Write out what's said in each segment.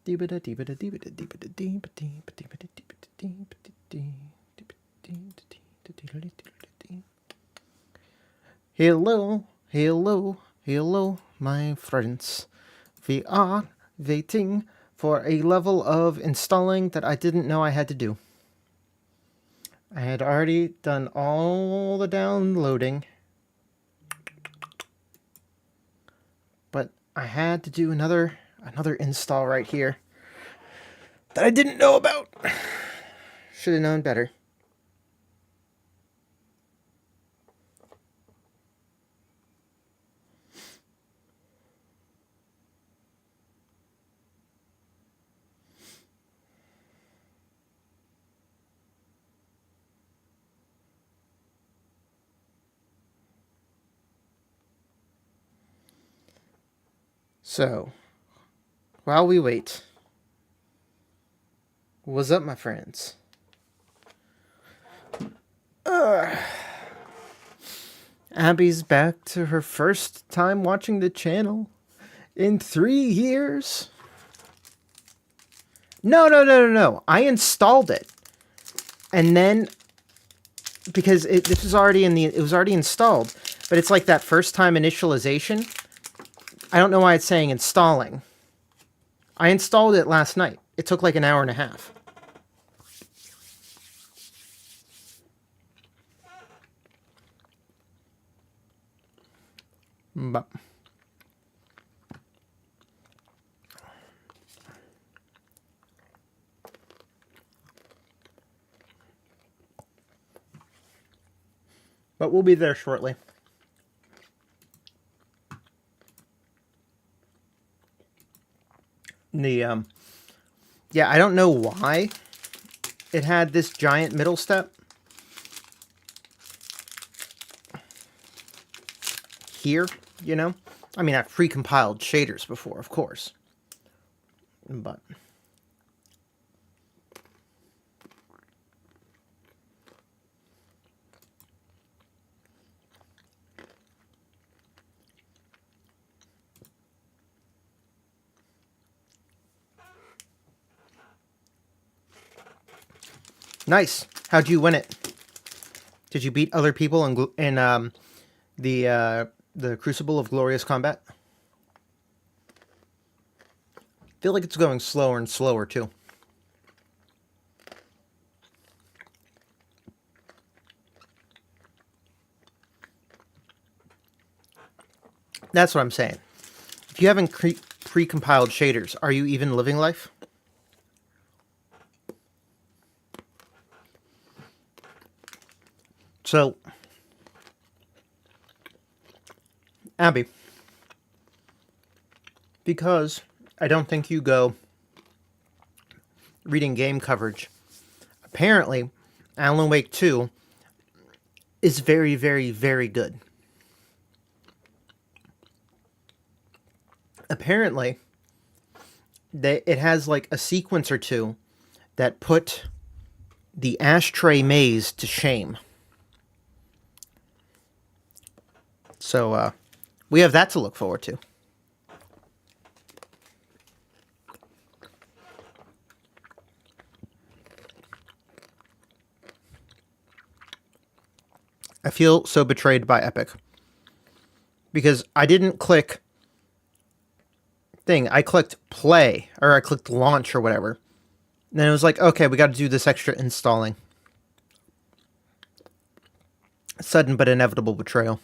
Hello, hello, hello, my friends. We are waiting for a level of installing that I didn't know I had to do. I had already done all the downloading, but I had to do another install right here that I didn't know about. Should have known better. So, while we wait, what's up, my friends? Abby's back to her first time watching the channel in 3 years. No. I installed it, and then because this was already it was already installed, but it's like that first time initialization. I don't know why it's saying installing. I installed it last night. It took like an hour and a half. But we'll be there shortly. Yeah, I don't know why it had this giant middle step here, you know? I mean, I've pre-compiled shaders before, of course. But nice. How'd you win it? Did you beat other people in the Crucible of Glorious Combat? I feel like it's going slower and slower too. That's what I'm saying. If you haven't pre-compiled shaders, are you even living life? So, Abby, because I don't think you go reading game coverage, apparently Alan Wake 2 is very, very, very good. Apparently, it has like a sequence or two that put the ashtray maze to shame. So, we have that to look forward to. I feel so betrayed by Epic. Because I didn't click thing. I clicked play, or I clicked launch or whatever. And then it was like, okay, we got to do this extra installing. Sudden but inevitable betrayal.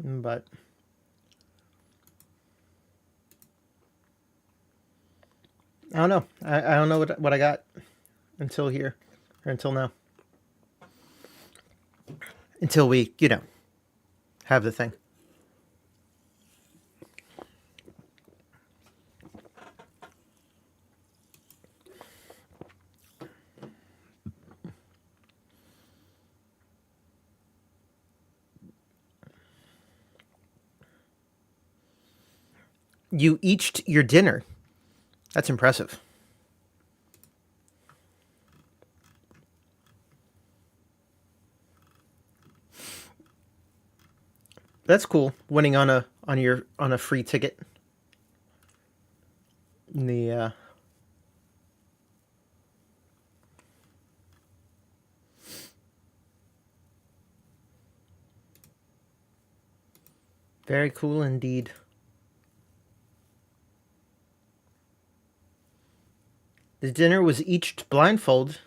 But I don't know. I don't know what I got until here, or until now. Until we, have the thing. You eached your dinner. That's impressive. That's cool. Winning on a free ticket. The very cool indeed. The dinner was eached blindfold.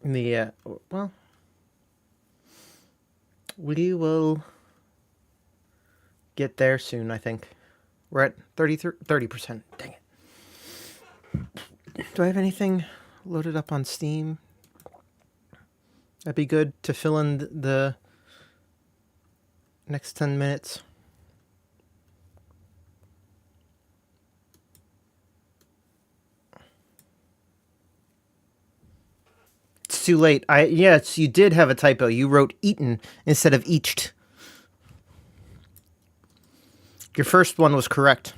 The well, we will get there soon, I think. We're at 30%. Dang it. Do I have anything loaded up on Steam? That'd be good to fill in the next 10 minutes. It's too late. Yes, you did have a typo. You wrote eaten instead of eached. Your first one was correct.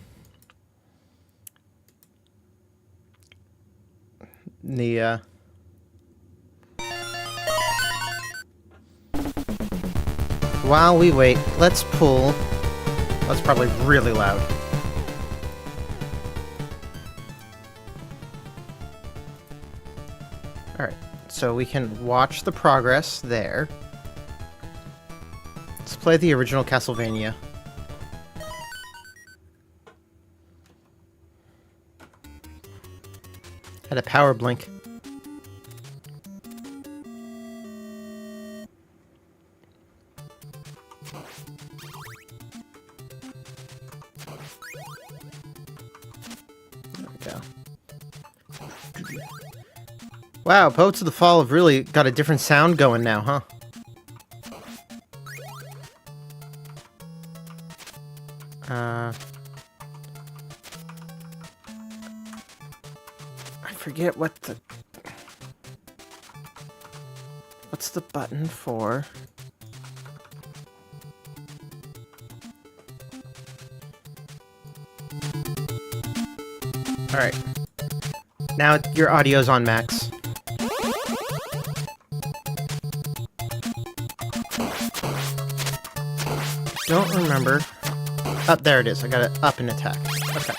While we wait, let's pull. That's probably really loud. Alright, so we can watch the progress there. Let's play the original Castlevania. Had a power blink. There we go. Wow, Poets of the Fall have really got a different sound going now, huh? I forget what the... What's the button for? Alright. Now your audio's on max. Don't remember. Oh, there it is. I got it up and attack. Okay.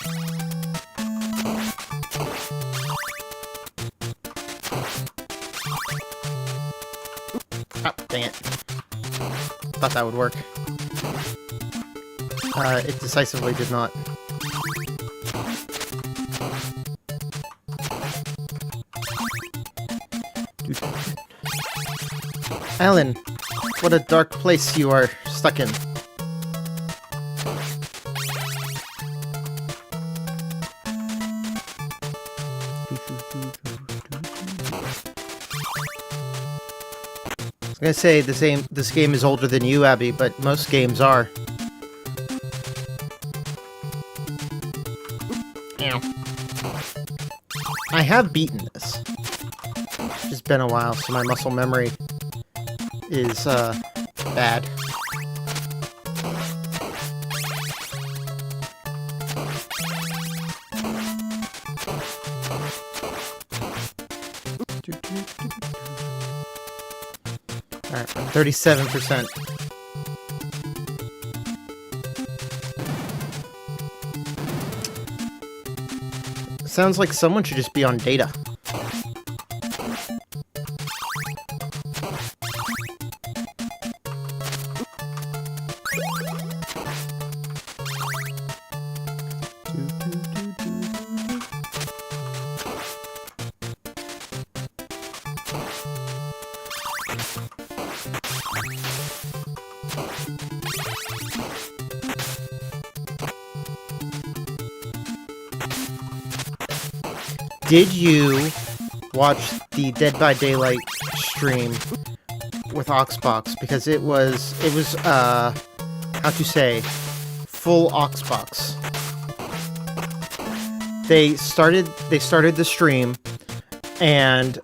Oh, dang it. Thought that would work. It decisively did not. Alan, what a dark place you are stuck in. I was gonna say this game is older than you, Abby, but most games are. Ow. I have beaten this. It's just been a while, so my muscle memory is bad. Alright, 37%. Sounds like someone should just be on data. Did you watch the Dead by Daylight stream with Oxbox? Because it was how to say, full Oxbox. They started the stream, and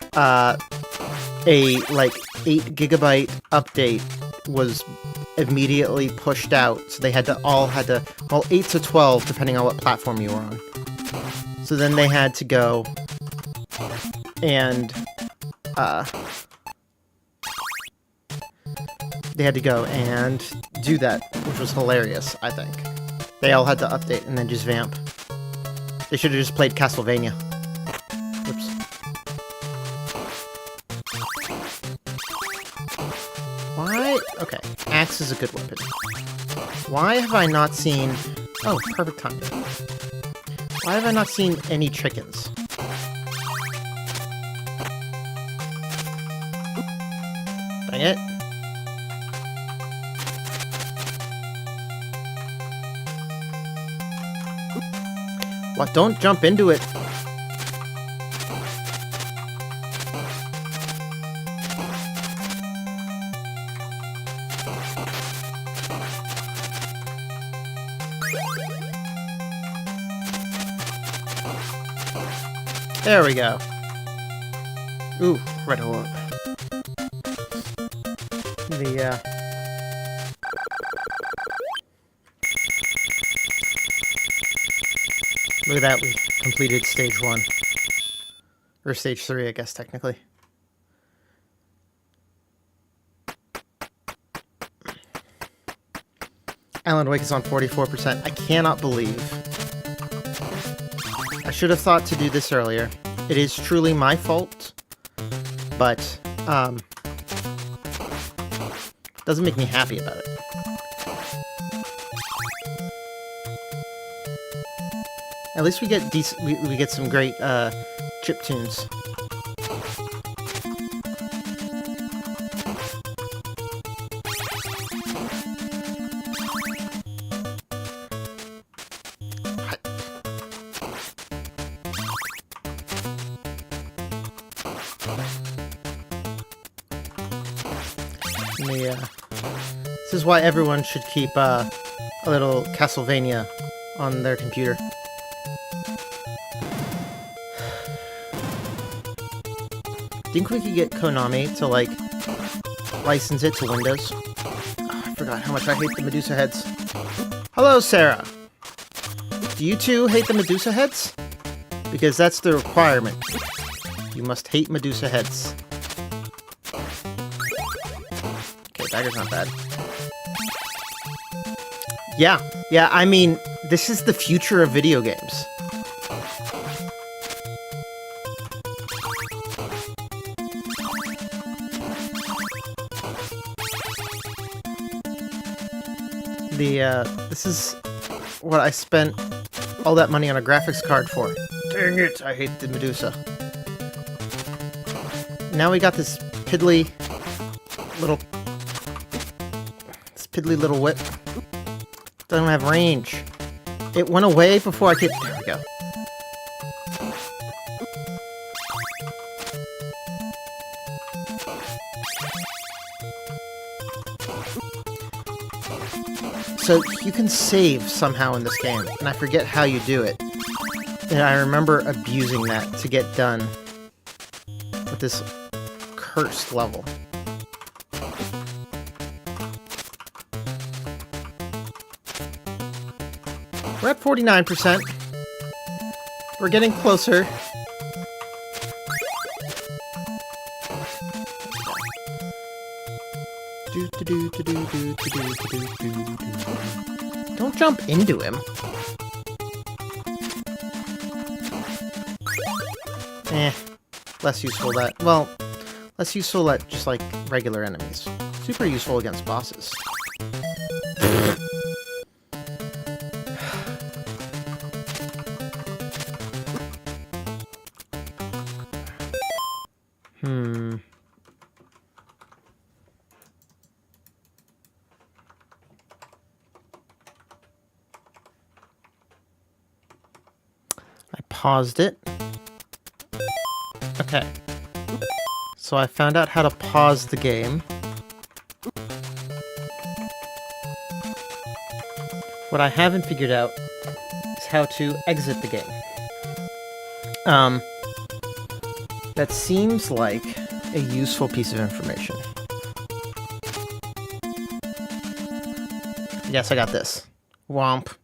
a like 8 GB update was immediately pushed out, so they had to well, 8 to 12 depending on what platform you were on. So then they had to go and do that, which was hilarious, I think. They all had to update and then just vamp. They should have just played Castlevania. Oops. Why? Okay, axe is a good weapon. Why have I not seen... Oh, perfect timing. Why have I not seen any chickens? Dang it. What? Don't jump into it. There we go. Ooh, red hole. Look at that, we completed stage 1. Or stage 3, I guess, technically. Alan Wake is on 44%. I cannot believe. I should have thought to do this earlier. It is truly my fault, but, doesn't make me happy about it. At least we get decent. We get some great chip tunes. This is why everyone should keep a little Castlevania on their computer. Think we could get Konami to, like, license it to Windows? Oh, I forgot how much I hate the Medusa heads. Hello, Sarah! Do you too hate the Medusa heads? Because that's the requirement. You must hate Medusa heads. Okay, dagger's not bad. Yeah, I mean, this is the future of video games. This is what I spent all that money on a graphics card for. Dang it, I hate the Medusa. Now we got this piddly little whip. Doesn't have range. It went away before I could... There we go. So you can save somehow in this game, and I forget how you do it. And I remember abusing that to get done with this cursed level. We're at 49%. We're getting closer. Don't jump into him. Less useful that. Well, less useful at just like regular enemies. Super useful against bosses. Paused it. Okay. So I found out how to pause the game. What I haven't figured out is how to exit the game. That seems like a useful piece of information. Yes, I got this. Womp.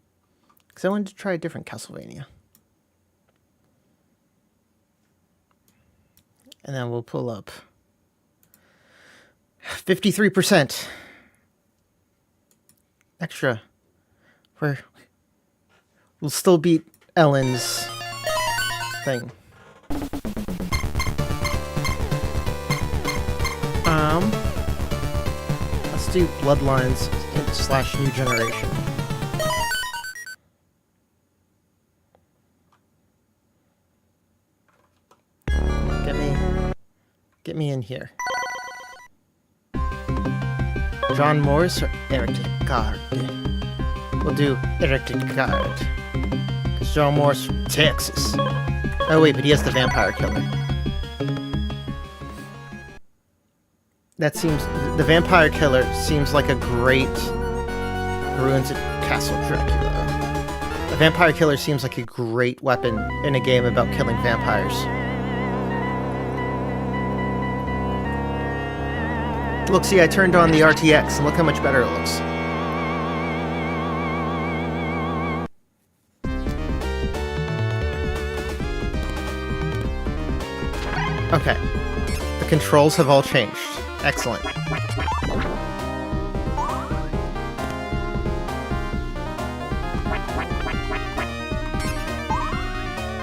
Because I wanted to try a different Castlevania. And then we'll pull up 53%. Extra. We'll still beat Ellen's thing. Let's do Bloodlines / New Generation. Get me in here. John Morris or Eric Card? We'll do Eric Card. Because John Morris from Texas. Oh wait, but he has the Vampire Killer. That seems... The Vampire Killer seems like a great Ruins at Castle Dracula. The Vampire Killer seems like a great weapon in a game about killing vampires. Look, see, I turned on the RTX, and look how much better it looks. Okay. The controls have all changed. Excellent.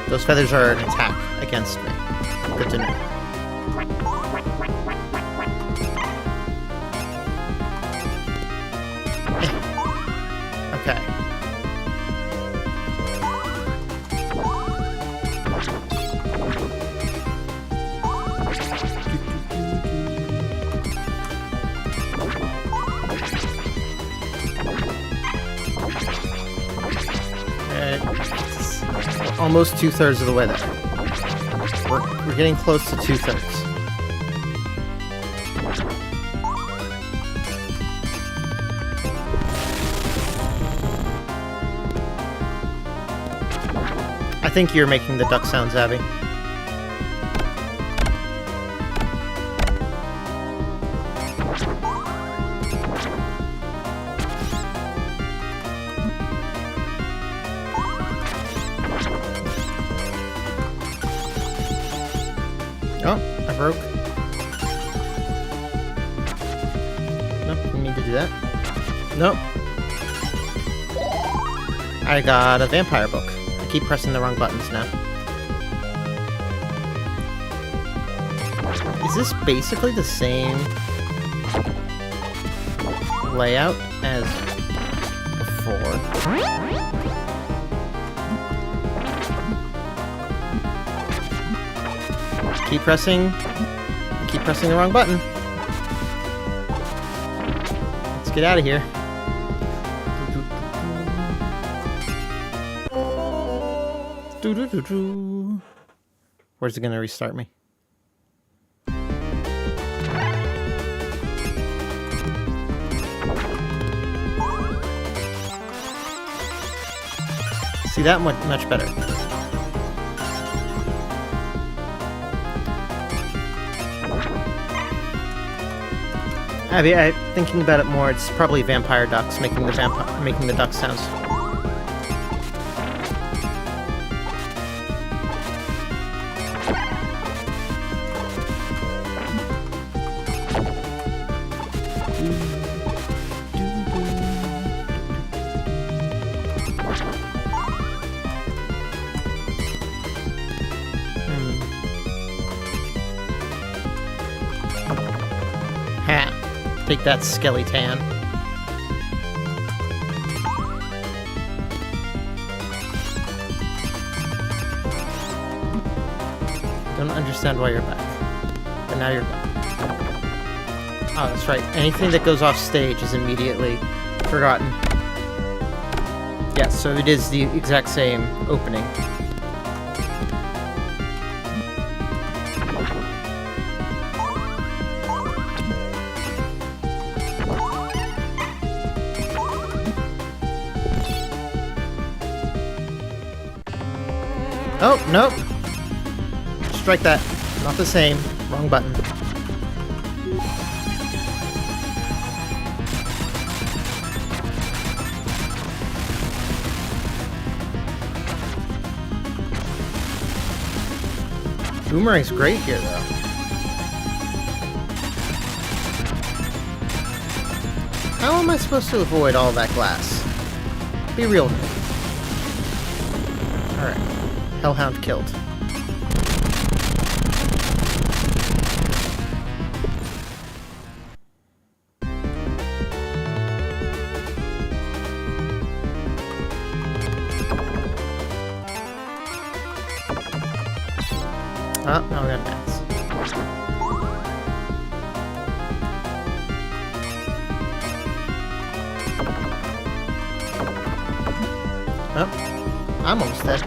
Those feathers are an attack against me. Good to know. Okay. Almost 2/3 of the way there. We're getting close to 2/3. I think you're making the duck sounds, Abby. Oh, I broke. Nope, didn't mean to do that. Nope. I got a vampire book. I keep pressing the wrong buttons now. Is this basically the same layout as before? Keep pressing the wrong button. Let's get out of here. Where's it gonna restart me? See, that much better. Abby, thinking about it more, it's probably vampire ducks making the duck sounds. Take that, Skeleton. Don't understand why you're back. But now you're back. Oh, that's right. Anything that goes off stage is immediately forgotten. Yes, so it is the exact same opening. Oh, nope. Strike that. Not the same. Wrong button. Boomerang's great here, though. How am I supposed to avoid all that glass? Be real with me. Alright. Hellhound killed. Oh, now we got bats. Oh, I'm almost dead.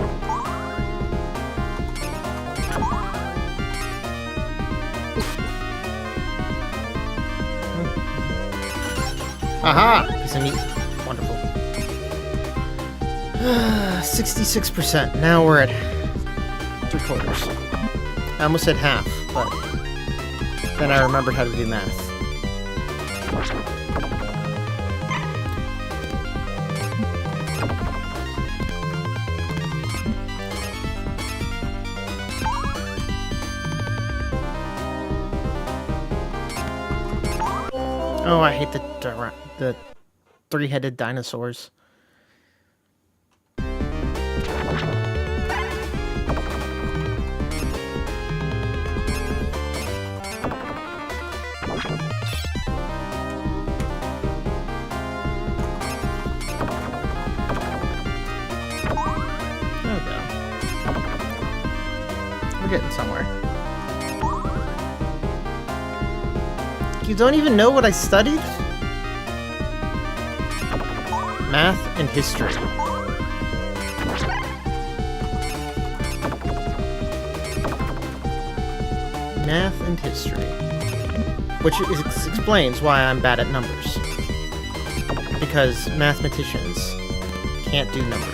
Aha! Piece of meat. Wonderful. 66%. Now we're at 3/4. I almost said half, but then I remembered how to do math. Oh, I hate the three-headed dinosaurs. We're getting somewhere. You don't even know what I studied? Math and history. Math and history. Which explains why I'm bad at numbers. Because mathematicians can't do numbers.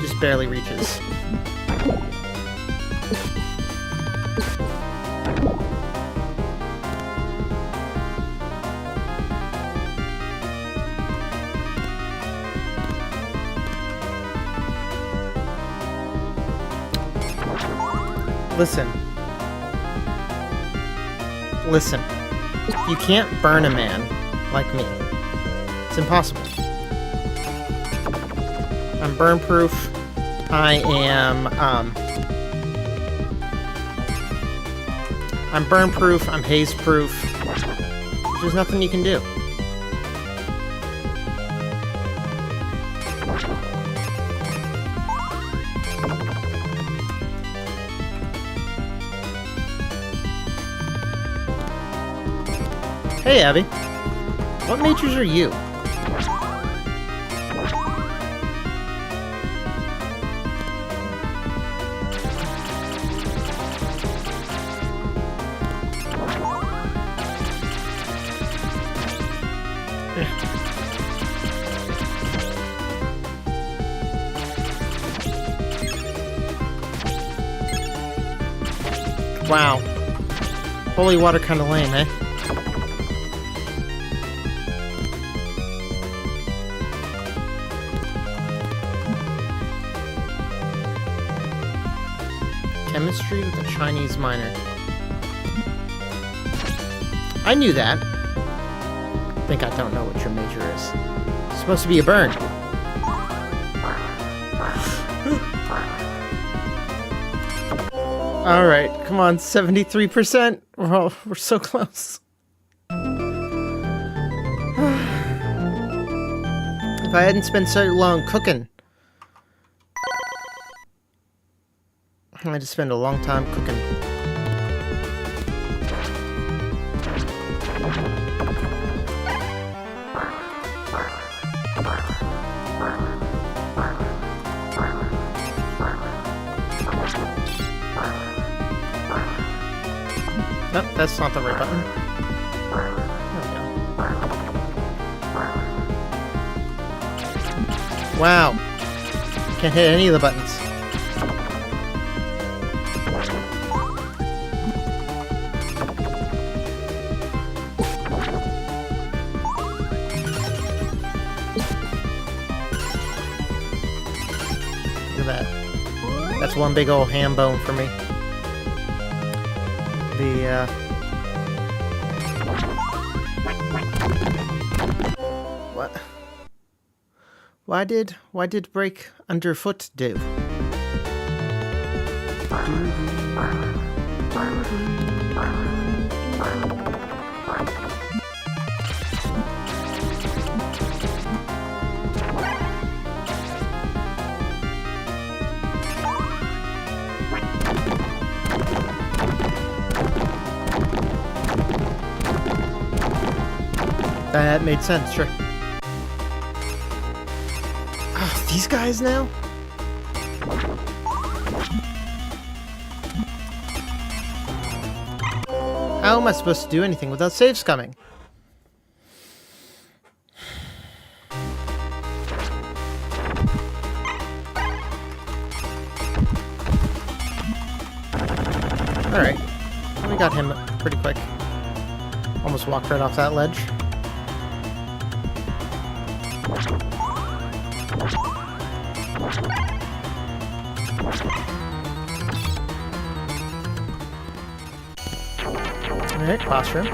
Just barely reaches. Listen. Listen. You can't burn a man like me. It's impossible. I'm burn proof. I am, I'm burn proof. I'm haze proof. There's nothing you can do. Hey, Abby. What majors are you? Wow. Holy water kinda lame, eh? Chemistry with a Chinese minor. I knew that. I think I don't know what your major is. It's supposed to be a burn. Alright, come on, 73%. We're so close. If I hadn't spent so long cooking, I had to spend a long time cooking. Nope, that's not the right button. There we go. Wow. Can't hit any of the buttons. that. That's one big old ham bone for me. What? Why did break underfoot do? That made sense, sure. Oh, these guys now? How am I supposed to do anything without saves coming? Alright. We got him pretty quick. Almost walked right off that ledge. Alright, classroom.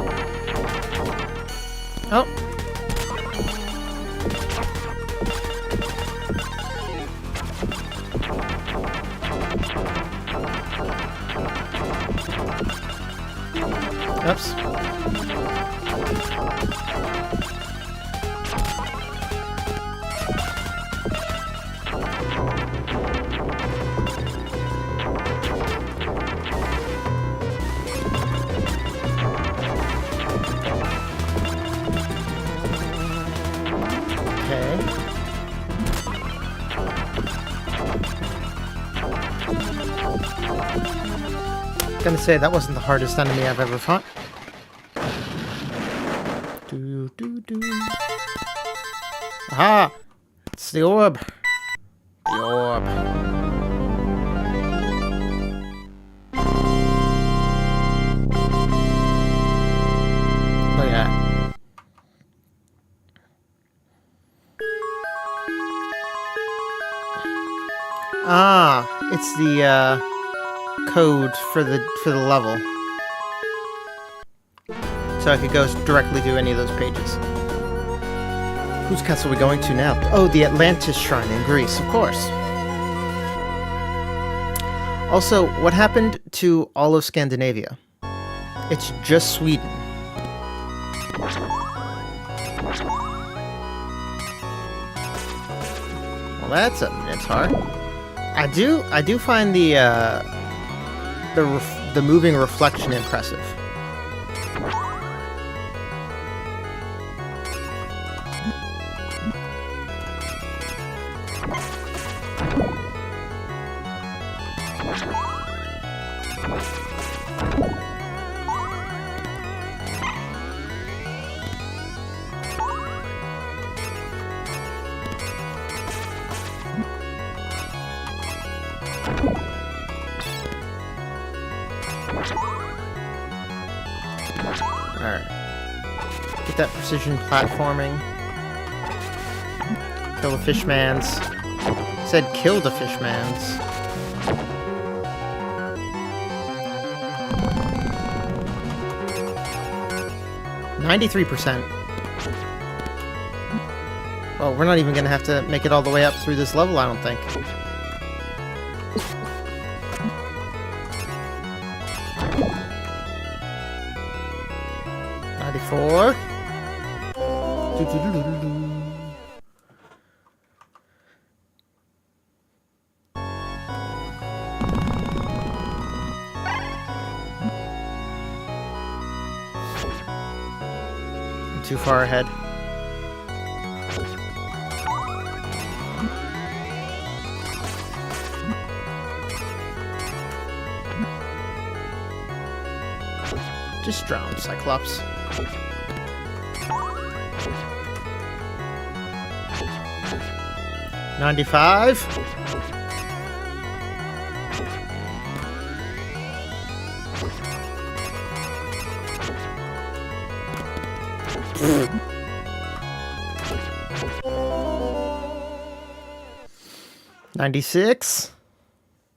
Oh. Oops. Gonna say that wasn't the hardest enemy I've ever fought. Aha! It's the orb. The orb. Look at that. Ah, it's the code for the level, so I could go directly to any of those pages. Whose castle are we going to now? Oh, the Atlantis Shrine in Greece, of course. Also, what happened to all of Scandinavia? It's just Sweden. Well, that's a Minotaur. I do find the moving reflection impressive. Alright. Get that precision platforming. Kill the fishmans. Said kill the fishmans. %. Well, we're not even gonna have to make it all the way up through this level, I don't think. .94. I'm too far ahead. Just drown, Cyclops. $95. 96.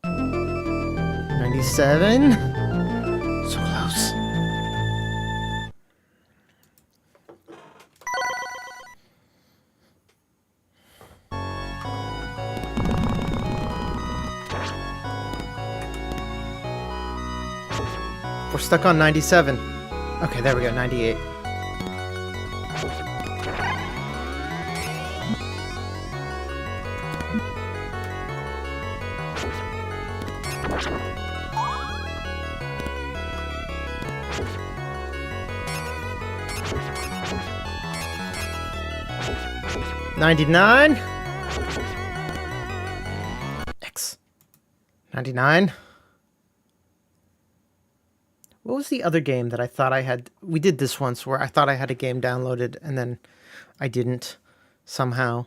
97. So close. We're stuck on 97. Okay, there we go, 98. $99. X. 99. What was the other game that I thought I had? We did this once where I thought I had a game downloaded and then I didn't somehow.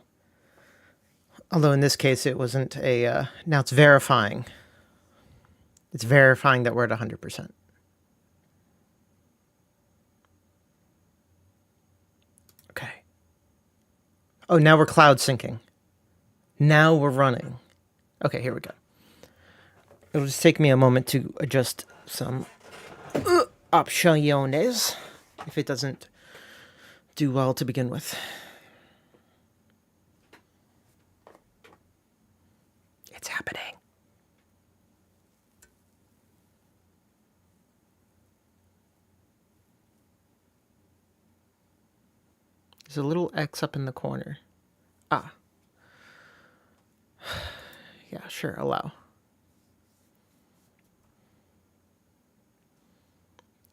Although in this case it wasn't a... now it's verifying. It's verifying that we're at 100%. Okay. Oh, now we're cloud syncing. Now we're running. Okay, here we go. It'll just take me a moment to adjust some options if it doesn't do well to begin with. It's happening. There's a little X up in the corner. Ah. Yeah, sure, allow.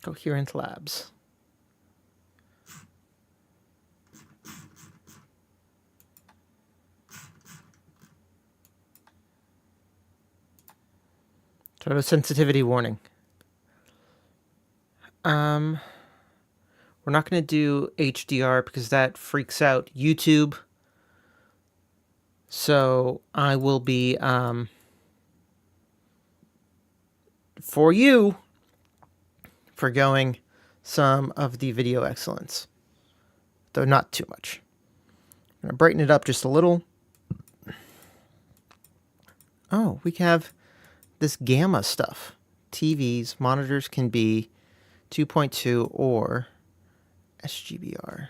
Coherent Labs. Photosensitivity warning. We're not going to do HDR because that freaks out YouTube. So I will be, for you, forgoing some of the video excellence. Though not too much. I'm going to brighten it up just a little. Oh, we have this gamma stuff. TVs, monitors can be 2.2 or SGBR.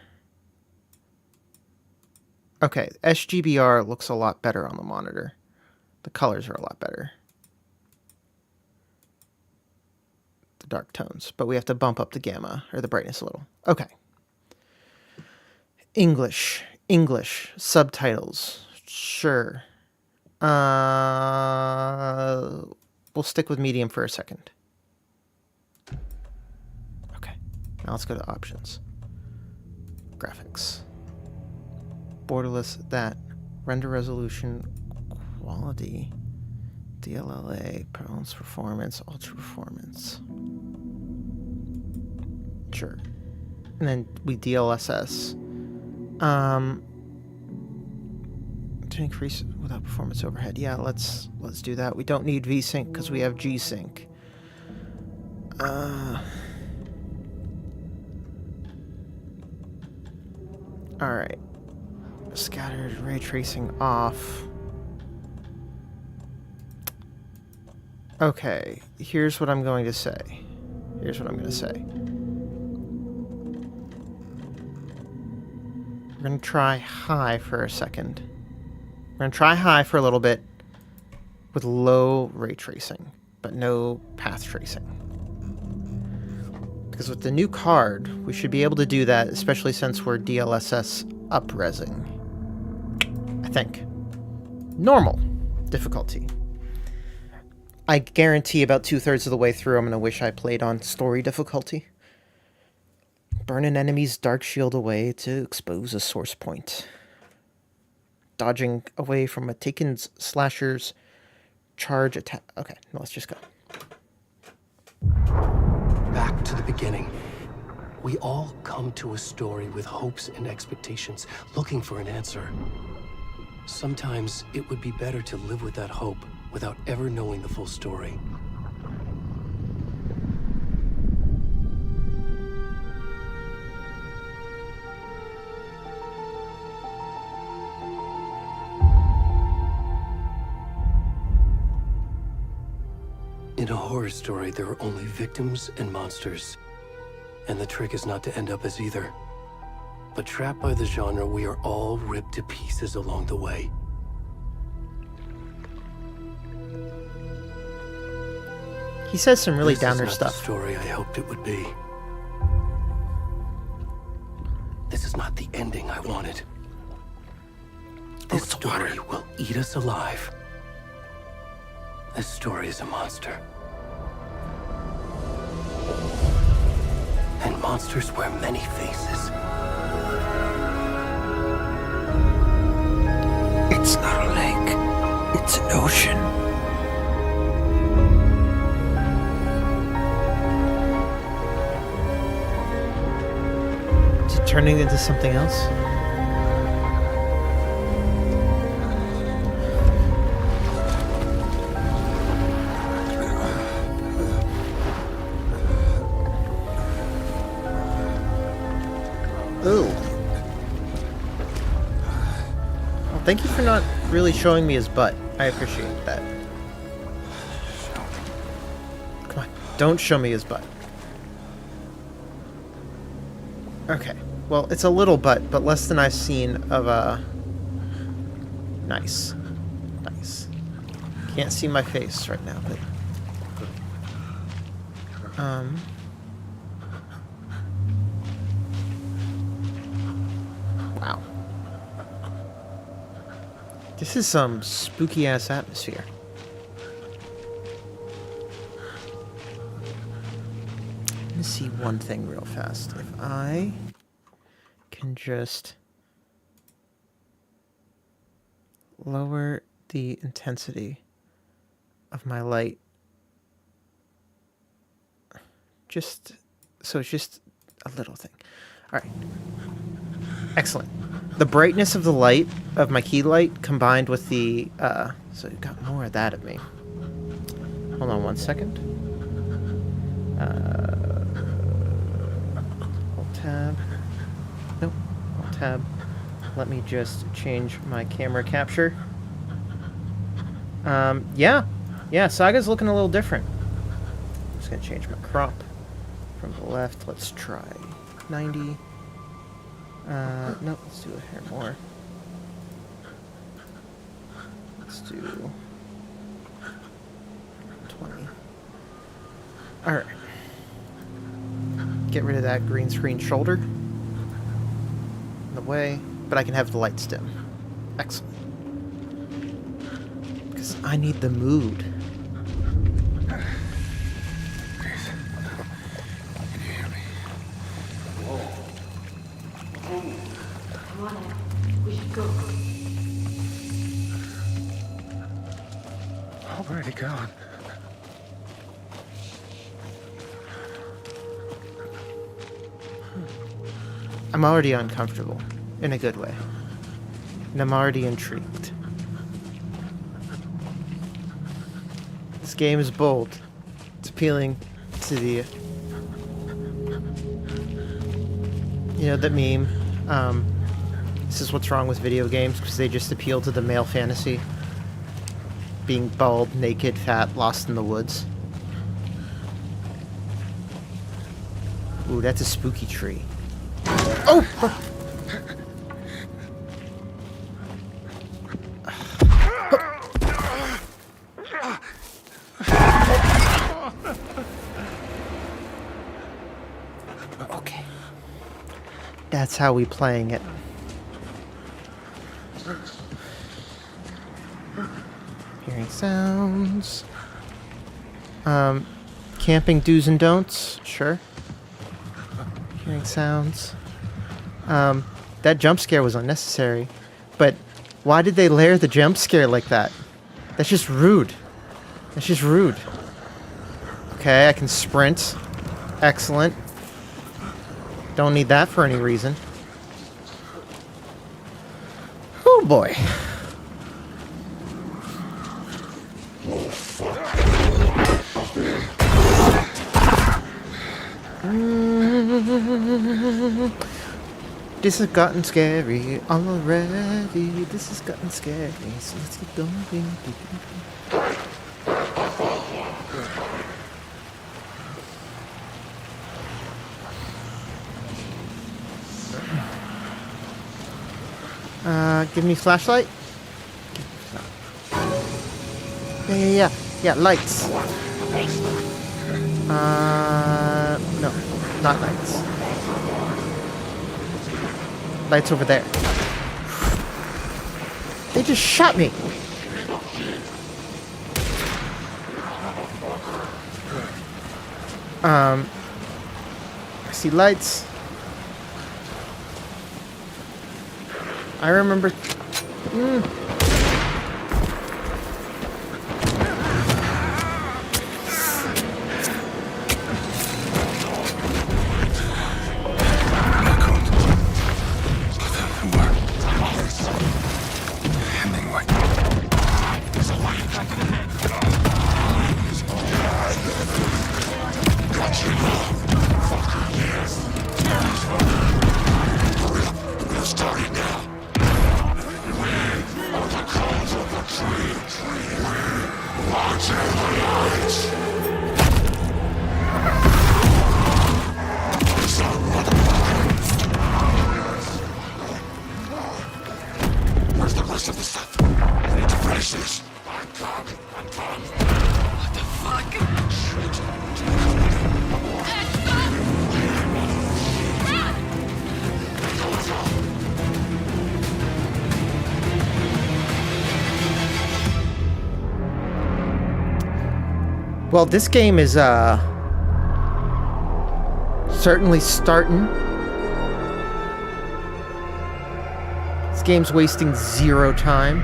Okay, SGBR looks a lot better on the monitor. The colors are a lot better. The dark tones, but we have to bump up the gamma or the brightness a little. Okay. English, subtitles, sure. We'll stick with medium for a second. Okay, now let's go to options. Graphics. Borderless, that. Render resolution, quality, DLLA, balance performance, ultra performance. Sure. And then we DLSS. To increase without performance overhead. Yeah, let's do that. We don't need VSync because we have G-Sync. Alright. Scattered ray tracing off. Okay, here's what I'm going to say. We're going to try high for a second. We're going to try high for a little bit with low ray tracing, but no path tracing. Because with the new card, we should be able to do that, especially since we're DLSS up-resing. I think. Normal difficulty. I guarantee about 2/3 of the way through, I'm going to wish I played on story difficulty. Burn an enemy's dark shield away to expose a source point. Dodging away from a taken slasher's charge attack. Okay, no, let's just go. Back to the beginning. We all come to a story with hopes and expectations, looking for an answer. Sometimes it would be better to live with that hope without ever knowing the full story. In a horror story, there are only victims and monsters. And the trick is not to end up as either. But trapped by the genre, we are all ripped to pieces along the way. He says some really This downer is not the stuff. story I hoped it would be. This is not the ending I wanted. This story will eat us alive. This story is a monster. And monsters wear many faces. It's not a lake. It's an ocean. Is it turning into something else? Ooh. Well, thank you for not really showing me his butt. I appreciate that. Come on, don't show me his butt. Okay. Well, it's a little butt, but less than I've seen of a... Nice. Nice. Can't see my face right now, but... Wow. This is some spooky-ass atmosphere. Let me see one thing real fast. If I can just lower the intensity of my light, just so it's just a little thing. All right. Excellent. The brightness of the light, of my key light, combined with the, so you got more of that at me. Hold on one second. Alt tab. Nope. Alt tab. Let me just change my camera capture. Yeah. Yeah, Saga's looking a little different. I'm just gonna change my crop from the left. Let's try 90. No, let's do a hair more. Let's do 20. Alright. Get rid of that green screen shoulder. In the way, but I can have the lights dim. Excellent. Because I need the mood. We should go. Already gone. I'm already uncomfortable. In a good way. And I'm already intrigued. This game is bold. It's appealing to the... You know, that meme? This is what's wrong with video games, because they just appeal to the male fantasy. Being bald, naked, fat, lost in the woods. Ooh, that's a spooky tree. Oh! Okay. That's how we playing it. Hearing sounds. Camping do's and don'ts, sure. Hearing sounds. That jump scare was unnecessary, but why did they layer the jump scare like that? That's just rude. That's just rude. Okay, I can sprint. Excellent. Don't need that for any reason. Oh boy. This has gotten scary already. This has gotten scary. So let's get going. Give me flashlight. Yeah, lights. No, not lights. Lights over there. They just shot me. I see lights. I remember. Hemingway. Where's the rest of the stuff? I need to finish this. What the fuck? Well, this game is certainly starting. This game's wasting 0 time.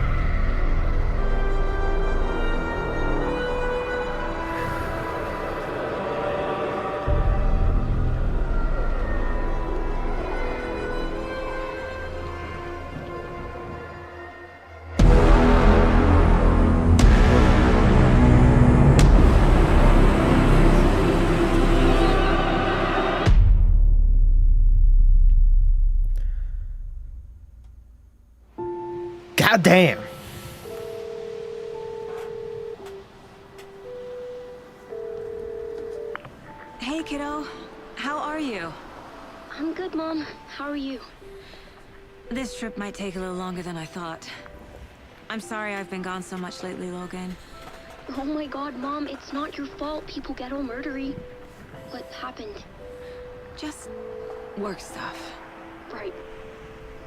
God damn. Hey, kiddo. How are you? I'm good, Mom. How are you? This trip might take a little longer than I thought. I'm sorry I've been gone so much lately, Logan. Oh my god, Mom, it's not your fault people get all murdery. What happened? Just work stuff. Right.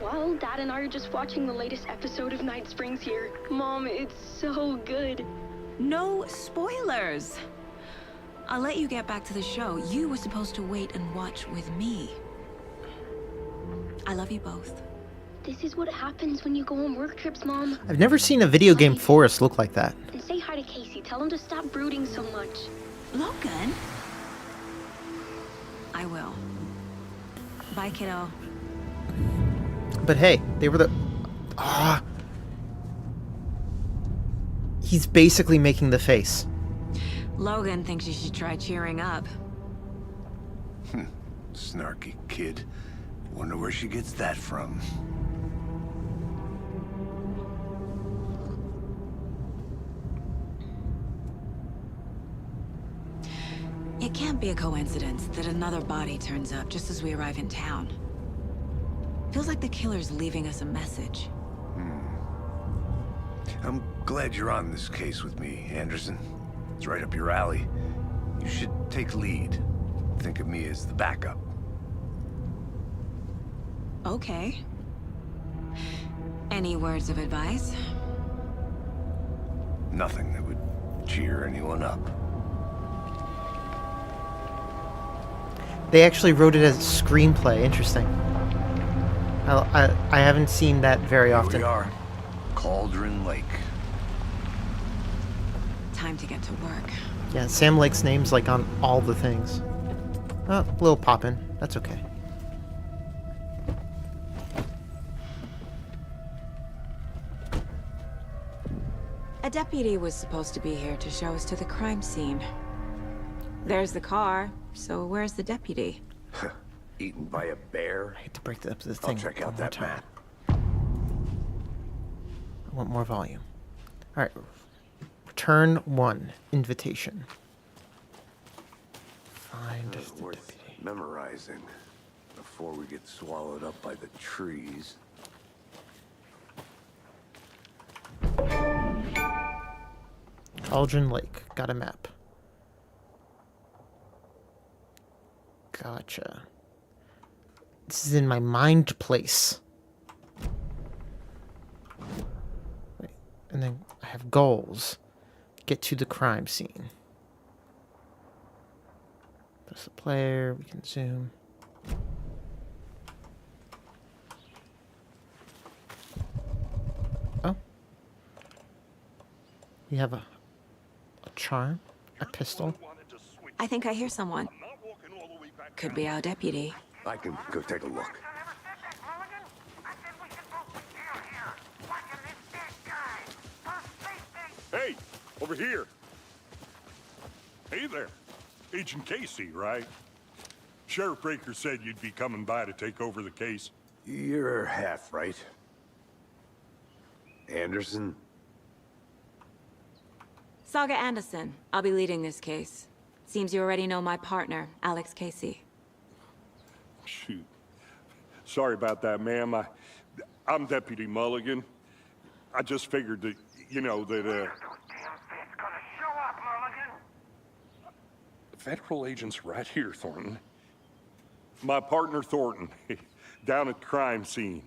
Well, Dad and I are just watching the latest episode of Night Springs here. Mom, it's so good. No spoilers! I'll let you get back to the show. You were supposed to wait and watch with me. I love you both. This is what happens when you go on work trips, Mom. I've never seen a video game forest look like that. And say hi to Casey. Tell him to stop brooding so much. Logan? I will. Bye, kiddo. But hey, they were the... He's basically making the face. Logan thinks you should try cheering up. Snarky kid. Wonder where she gets that from. It can't be a coincidence that another body turns up just as we arrive in town. Feels like the killer's leaving us a message. I'm glad you're on this case with me, Anderson. It's right up your alley. You should take lead. Think of me as the backup. Okay. Any words of advice? Nothing that would cheer anyone up. They actually wrote it as a screenplay. Interesting. I haven't seen that very Here often. we are. Cauldron Lake. Time to get to work. Yeah, Sam Lake's name's like on all the things. Oh, a little poppin'. That's okay. A deputy was supposed to be here to show us to the crime scene. There's the car, so where's the deputy? Eaten by a bear? I hate to break the I'll thing. check out one more that time. map. I want more volume. All right. Turn 1. Invitation. Find the Worth deputy. memorizing before we get swallowed up by the trees. Cauldron Lake. Got a map. Gotcha. This is in my mind place. Wait, and then I have goals. Get to the crime scene. Press the player. We can zoom. Oh. We have a charm, a pistol. I think I hear someone. Could be our deputy. I can go take a look. Hey, over here. Hey there. Agent Casey, right? Sheriff Breaker said you'd be coming by to take over the case. You're half right. Anderson? Saga Anderson. I'll be leading this case. Seems you already know my partner, Alex Casey. Shoot. Sorry about that, ma'am. I'm Deputy Mulligan. I just figured that, that, Federal agent's right here, Thornton. My partner, Thornton, down at the crime scene.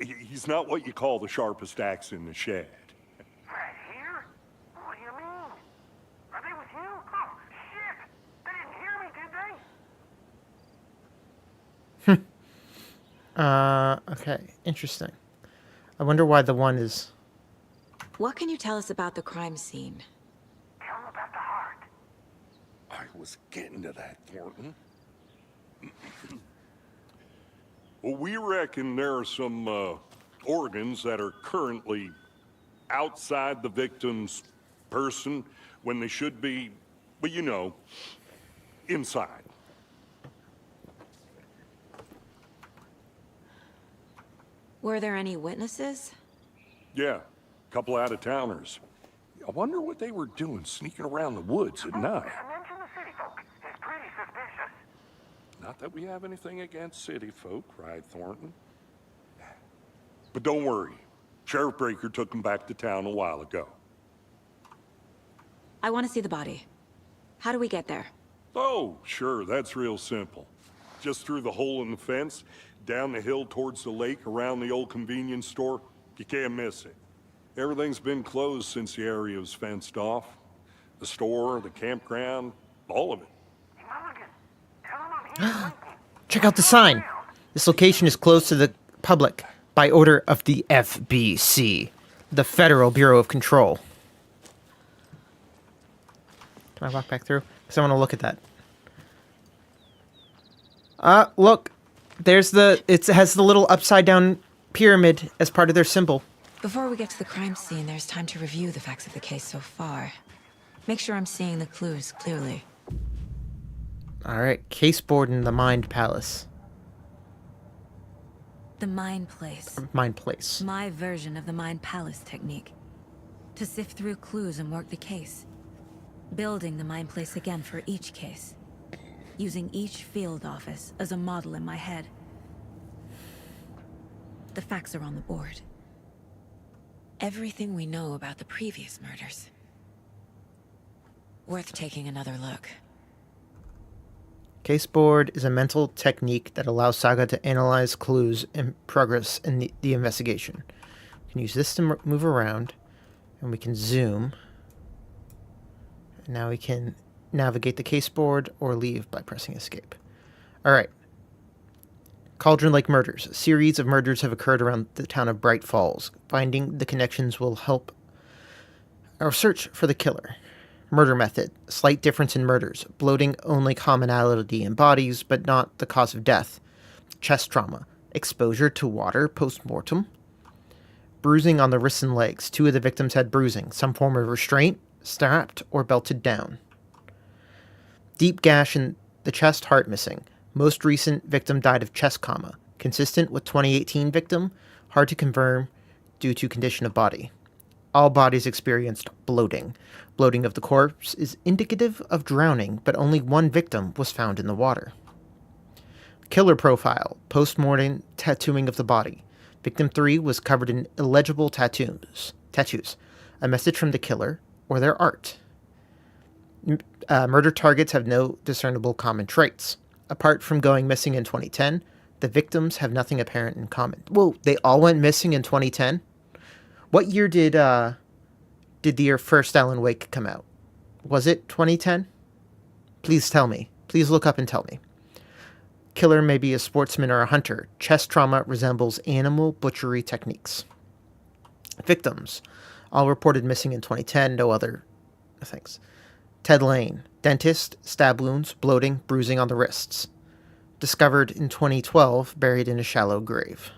He's not what you call the sharpest axe in the shed. Right here? What do you mean? Are they with you? Oh, shit! They didn't hear me, did they? Okay, interesting. I wonder why the one is... What can you tell us about the crime scene? Tell them about the heart. I was getting to that, Thornton. Well, we reckon there are some organs that are currently outside the victim's person when they should be, well, inside. Were there any witnesses? Yeah, a couple out-of-towners. I wonder what they were doing sneaking around the woods at night. Mention the city folk. It's pretty suspicious. Not that we have anything against city folk, right, Thornton? But don't worry. Sheriff Breaker took them back to town a while ago. I want to see the body. How do we get there? Oh, sure, that's real simple. Just through the hole in the fence, down the hill towards the lake, around the old convenience store. You can't miss it. Everything's been closed since the area was fenced off. The store, the campground, all of it. Mulligan, tell them I'm here waiting. Check out the sign. This location is closed to the public by order of the FBC, the Federal Bureau of Control. Can I walk back through? Because I want to look at that. Look. There's it has the little upside down pyramid as part of their symbol. Before we get to the crime scene, there's time to review the facts of the case so far. Make sure I'm seeing the clues clearly. Alright, case board in the Mind Palace. The Mind Place. Mind Place. My version of the Mind Palace technique. To sift through clues and work the case. Building the Mind Place again for each case. Using each field office as a model in my head. The facts are on the board. Everything we know about the previous murders. Worth taking another look. Case board is a mental technique that allows Saga to analyze clues and progress in the investigation. We can use this to move around, and we can zoom. And now we can navigate the case board or leave by pressing escape. Alright. Cauldron Lake murders. A series of murders have occurred around the town of Bright Falls. Finding the connections will help our search for the killer. Murder method. Slight difference in murders. Bloating only commonality in bodies, but not the cause of death. Chest trauma. Exposure to water post-mortem. Bruising on the wrists and legs. 2 of the victims had bruising. Some form of restraint, strapped, or belted down. Deep gash in the chest, heart missing. Most recent victim died of chest coma. Consistent with 2018 victim. Hard to confirm due to condition of body. All bodies experienced bloating. Bloating of the corpse is indicative of drowning, but only 1 victim was found in the water. Killer profile. Post-mortem tattooing of the body. Victim 3 was covered in illegible tattoos. A message from the killer. or their art. Murder targets have no discernible common traits. Apart from going missing in 2010, the victims have nothing apparent in common. Whoa, they all went missing in 2010? What year did the first Alan Wake come out? Was it 2010? Please tell me. Please look up and tell me. Killer may be a sportsman or a hunter. Chest trauma resembles animal butchery techniques. Victims. All reported missing in 2010. No other things. Ted Lane. Dentist. Stab wounds. Bloating. Bruising on the wrists. Discovered in 2012. Buried in a shallow grave.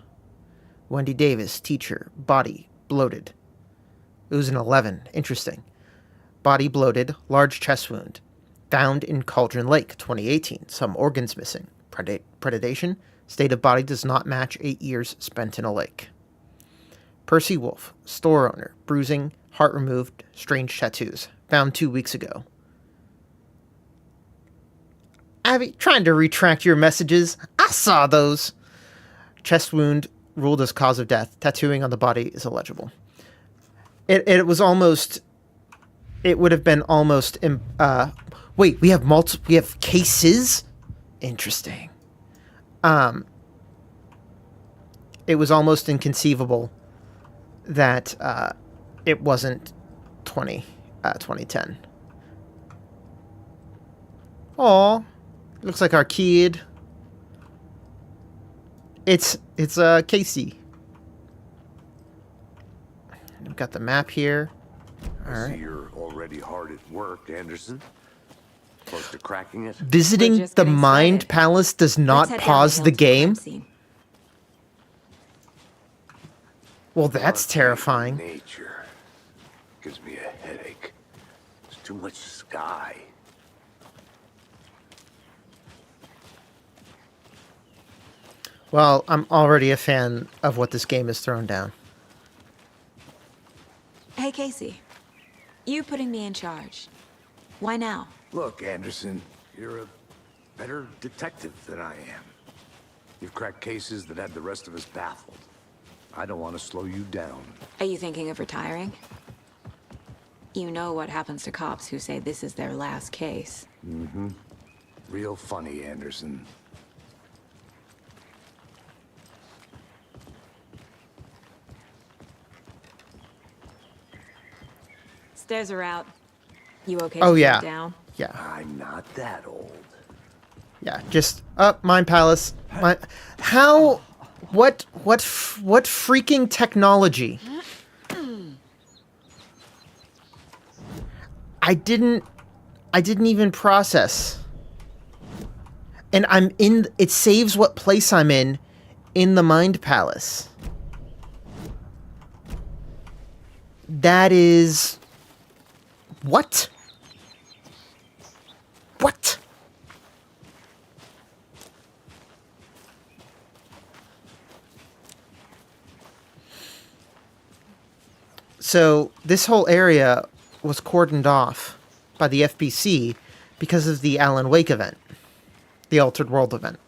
Wendy Davis. Teacher. Body. Bloated. It was an 11. Interesting. Body bloated. Large chest wound. Found in Cauldron Lake. 2018. Some organs missing. Predation. State of body does not match 8 years spent in a lake. Percy Wolf, store owner, bruising, heart removed, strange tattoos. Found 2 weeks ago. Abby, trying to retract your messages. I saw those. Chest wound ruled as cause of death. Tattooing on the body is illegible. It was almost. It would have been almost. Wait, we have cases. Interesting. It was almost inconceivable that it wasn't 2010. Aw, looks like our kid. It's Casey. We've got the map here. All I see right. you're already hard at work, Anderson. Close to cracking it. Visiting just the getting Mind started. Palace does not Let's head down pause hill the to crime game. scene. Well, that's Dark terrifying. Nature gives me a headache. There's too much sky. Well, I'm already a fan of what this game has thrown down. Hey, Casey. You putting me in charge. Why now? Look, Anderson, you're a better detective than I am. You've cracked cases that had the rest of us baffled. I don't want to slow you down. Are you thinking of retiring? You know what happens to cops who say this is their last case. Real funny, Anderson. Stairs are out. You okay? Oh, to yeah. sit down? Yeah, I'm not that old. yeah. Just up, Mind Palace. How? What freaking technology? I didn't even process. And I'm in. It saves what place I'm in the Mind Palace. That is. What? What? So this whole area was cordoned off by the FBC because of the Alan Wake event, the Altered World event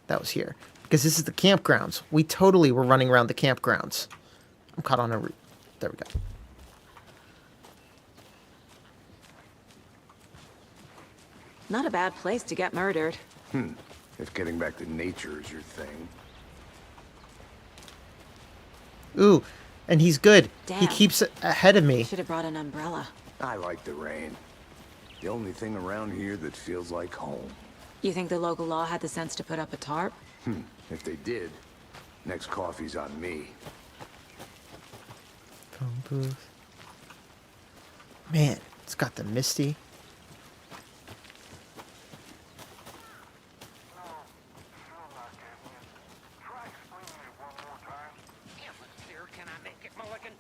that was here. Because this is the campgrounds. We totally were running around the campgrounds. I'm caught on a route. There we go. Not a bad place to get murdered. If getting back to nature is your thing. Ooh, and he's good. He Damn. keeps ahead of me. Should have brought an umbrella. I like the rain. The only thing around here that feels like home. You think the local law had the sense to put up a tarp? If they did, next coffee's on me. Phone booth. Man, it's got the Misty. Try explaining it one more time. Here, can I make it, Mulligan?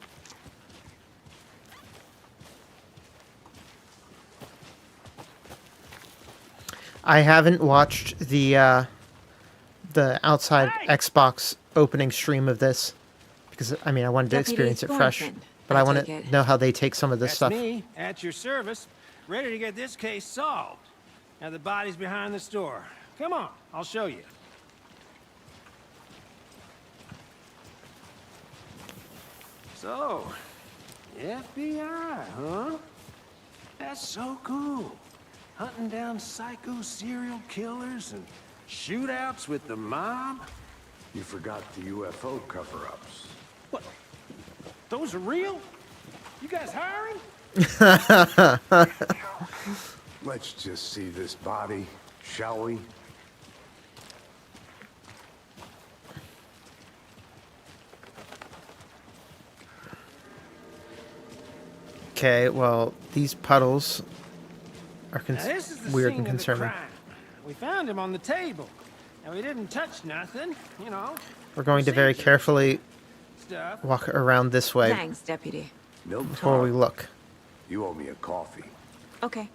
I haven't watched the outside Xbox opening stream of this because I mean I wanted to Deputy experience it fresh, Thornton, but I I want take to it. know how they take some of this That's stuff. me, at your service, ready to get this case solved. Now the body's behind the store. Come on, I'll show you. So, FBI, huh? That's so cool. Hunting down psycho serial killers and shootouts with the mob. You forgot the UFO cover-ups. What? Those are real? You guys hiring? Let's just see this body, shall we? Okay, well, these puddles are Now, this is the weird scene and of the concerning. crime. We found him on the table. Now, we didn't touch nothing, you know. We're going to very procedure carefully stuff. walk around this way Thanks, Deputy. No before we talk. look. You owe me a coffee. Okay,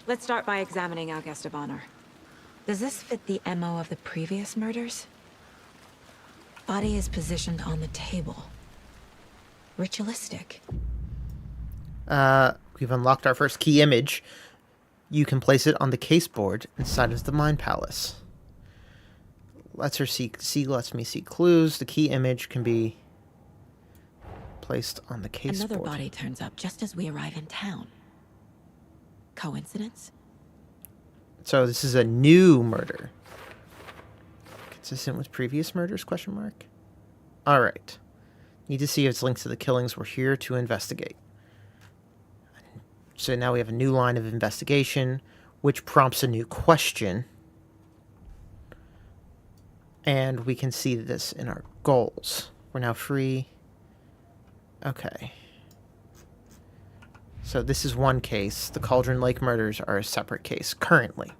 let's start by examining our guest of honor. Does this fit the MO of the previous murders? Body is positioned on the table. Ritualistic. We've unlocked our first key image. You can place it on the caseboard inside of the Mind Palace. Lets me see clues. The key image can be placed on the caseboard. Another body turns up just as we arrive in town. Coincidence? So this is a new murder. Consistent with previous murders, question mark? Alright. Need to see if it's linked to the killings. We're here to investigate. So now we have a new line of investigation, which prompts a new question. And we can see this in our goals. We're now free. Okay. So this is one case. The Cauldron Lake murders are a separate case currently.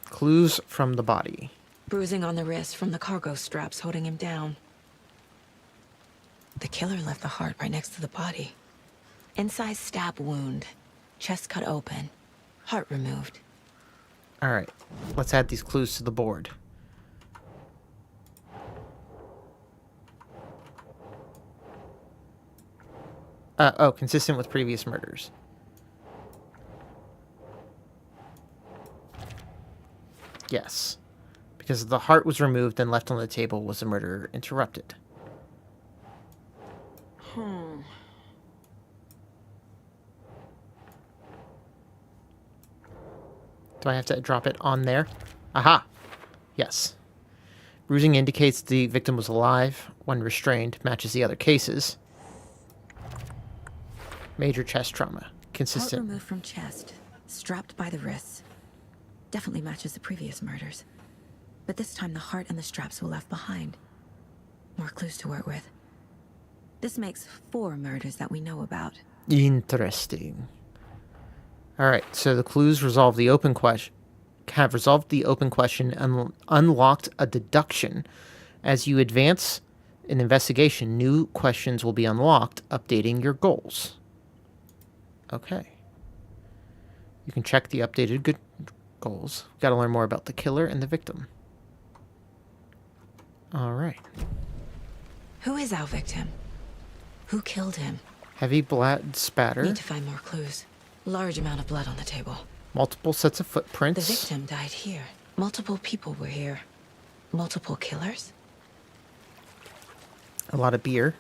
Clues from the body. Bruising on the wrist from the cargo straps holding him down. The killer left the heart right next to the body. Incised stab wound. Chest cut open. Heart removed. Alright. Let's add these clues to the board. Consistent with previous murders. Yes. Because the heart was removed and left on the table, was the murderer interrupted? Do I have to drop it on there? Aha! Yes. Bruising indicates the victim was alive when restrained, matches the other cases. Major chest trauma. Heart Consistent. removed from chest. Strapped by the wrists. Definitely matches the previous murders. But this time the heart and the straps were left behind. More clues to work with. This makes 4 murders that we know about. Interesting. Alright, so the clues resolve the open question. Have resolved the open question and unlocked a deduction. As you advance an investigation, new questions will be unlocked, updating your goals. Okay. You can check the updated good goals. Got to learn more about the killer and the victim. Alright. Who is our victim? Who killed him? Heavy blood spatter. Need to find more clues. Large amount of blood on the table. Multiple sets of The footprints. victim died here. Multiple people were here. Multiple killers? A lot of beer.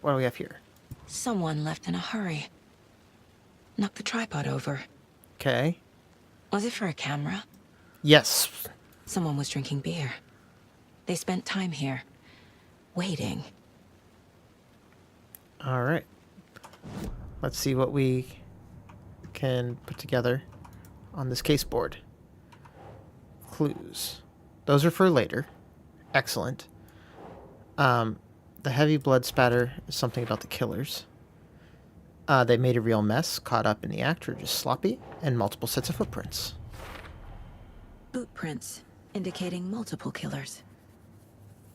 What do we have here? Someone left in a hurry. Knocked the tripod over. Okay. Was it for a camera? Yes. Someone was drinking beer. They spent time here. Waiting. Alright. Let's see what we can put together on this case board. Clues. Those are for later. Excellent. The heavy blood spatter is something about the killers. They made a real mess, caught up in the act, or just sloppy, and multiple sets of footprints. Boot prints, indicating multiple killers.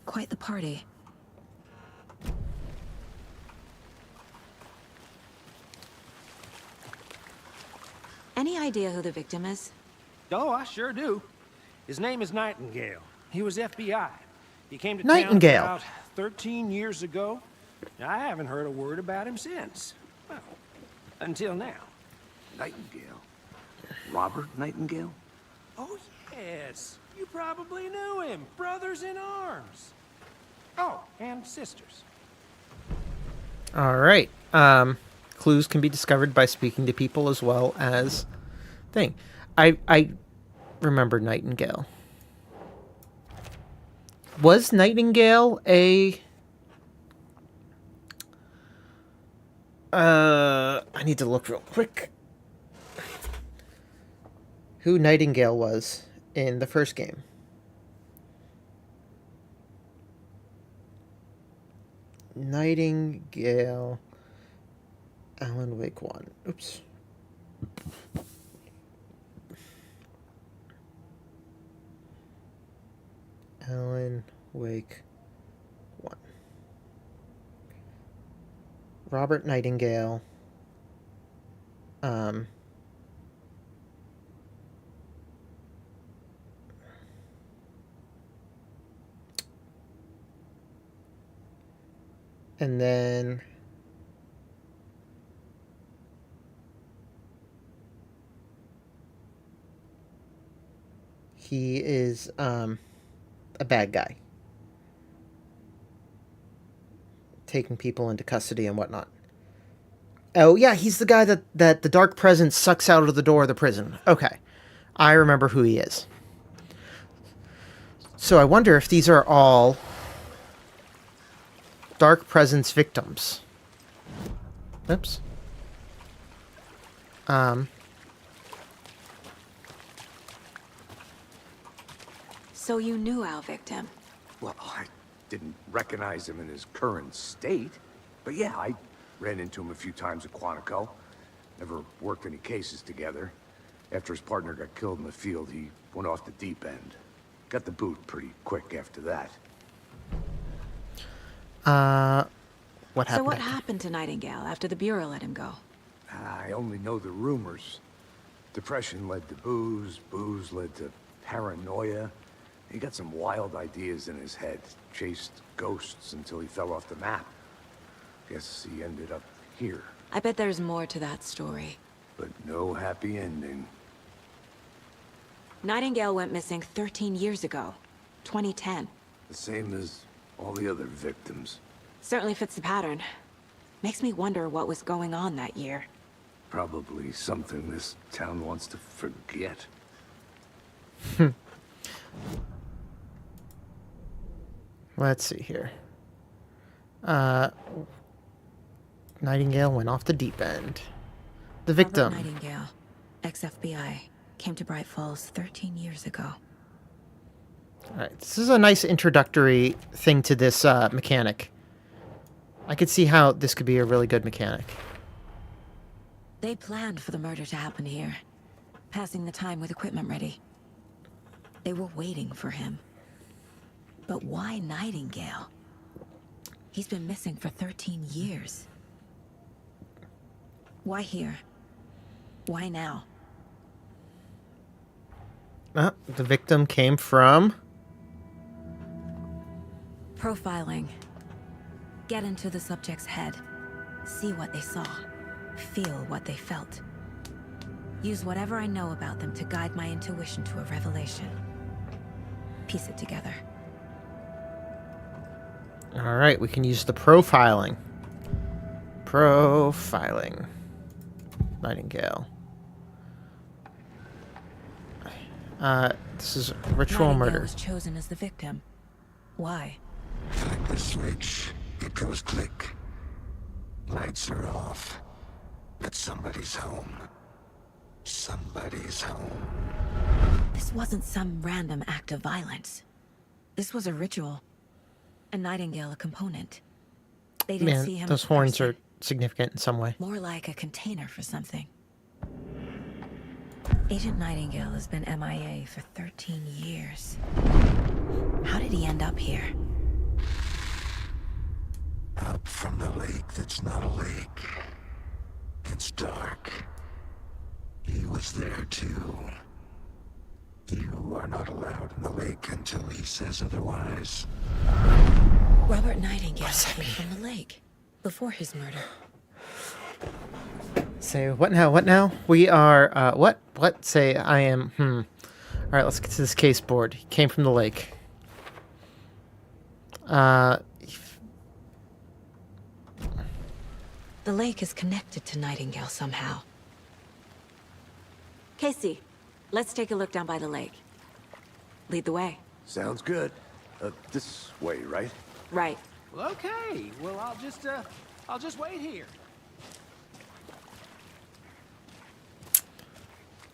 Quite the party. Any idea who the victim is? Oh, I sure do. His name is Nightingale. He was FBI. He came to Nightingale. town about 13 years ago. I haven't heard a word about him since. Well, until now. Nightingale? Robert Nightingale? Oh, yes. You probably knew him. Brothers in arms. Oh, and sisters. All right. Clues can be discovered by speaking to people as well as thing. I remember Nightingale. Was Nightingale a... I need to look real quick. Who Nightingale was in the first game. Nightingale... Alan Wake 1. Oops. Alan Wake 1. Robert Nightingale. And then he is a bad guy, taking people into custody and whatnot. Oh yeah, he's the guy that the Dark Presence sucks out of the door of the prison. Okay, I remember who he is. So I wonder if these are all Dark Presence victims. Oops. So you knew our victim. Well, I didn't recognize him in his current state. But yeah, I ran into him a few times at Quantico. Never worked any cases together. After his partner got killed in the field, he went off the deep end. Got the boot pretty quick after that. What happened? So what happened to Nightingale after the Bureau let him go? I only know the rumors. Depression led to booze, booze led to paranoia. He got some wild ideas in his head, chased ghosts until he fell off the map. Guess he ended up here, I bet there's more to that story. but no happy ending. Nightingale went missing 13 years ago, 2010. The same as all the other victims. Certainly fits the pattern. Makes me wonder what was going on that year. Probably something this town wants to forget. Let's see here. Nightingale went off the deep end. The victim. Robert Nightingale, ex-FBI, came to Bright Falls 13 years ago. All right, this is a nice introductory thing to this mechanic. I could see how this could be a really good mechanic. They planned for the murder to happen here, passing the time with equipment ready. They were waiting for him. But why Nightingale? He's been missing for 13 years. Why here? Why now? The victim came from... Profiling. Get into the subject's head. See what they saw. Feel what they felt. Use whatever I know about them to guide my intuition to a revelation. Piece it together. All right, we can use the profiling. Profiling. Nightingale. This is ritual Nightingale murder. was chosen as the victim. Why? Flick the switch. It goes click. Lights are off. But somebody's home. Somebody's home. This wasn't some random act of violence. This was a ritual. And Nightingale a component. They didn't see Man, him those as a horns person. are significant in some way. More like a container for something. Agent Nightingale has been MIA for 13 years. How did he end up here? Up from the lake that's not a lake. It's dark. He was there too. You are not allowed in the lake until he says otherwise. Robert Nightingale came from the lake before his murder. Say, what now? What now? We are, what? Say, I am, right, let's get to this case board. He came from the lake. The lake is connected to Nightingale somehow. Casey, let's take a look down by the lake. Lead the way. Sounds good. This way, right? Right. Well, okay. Well, I'll just wait here.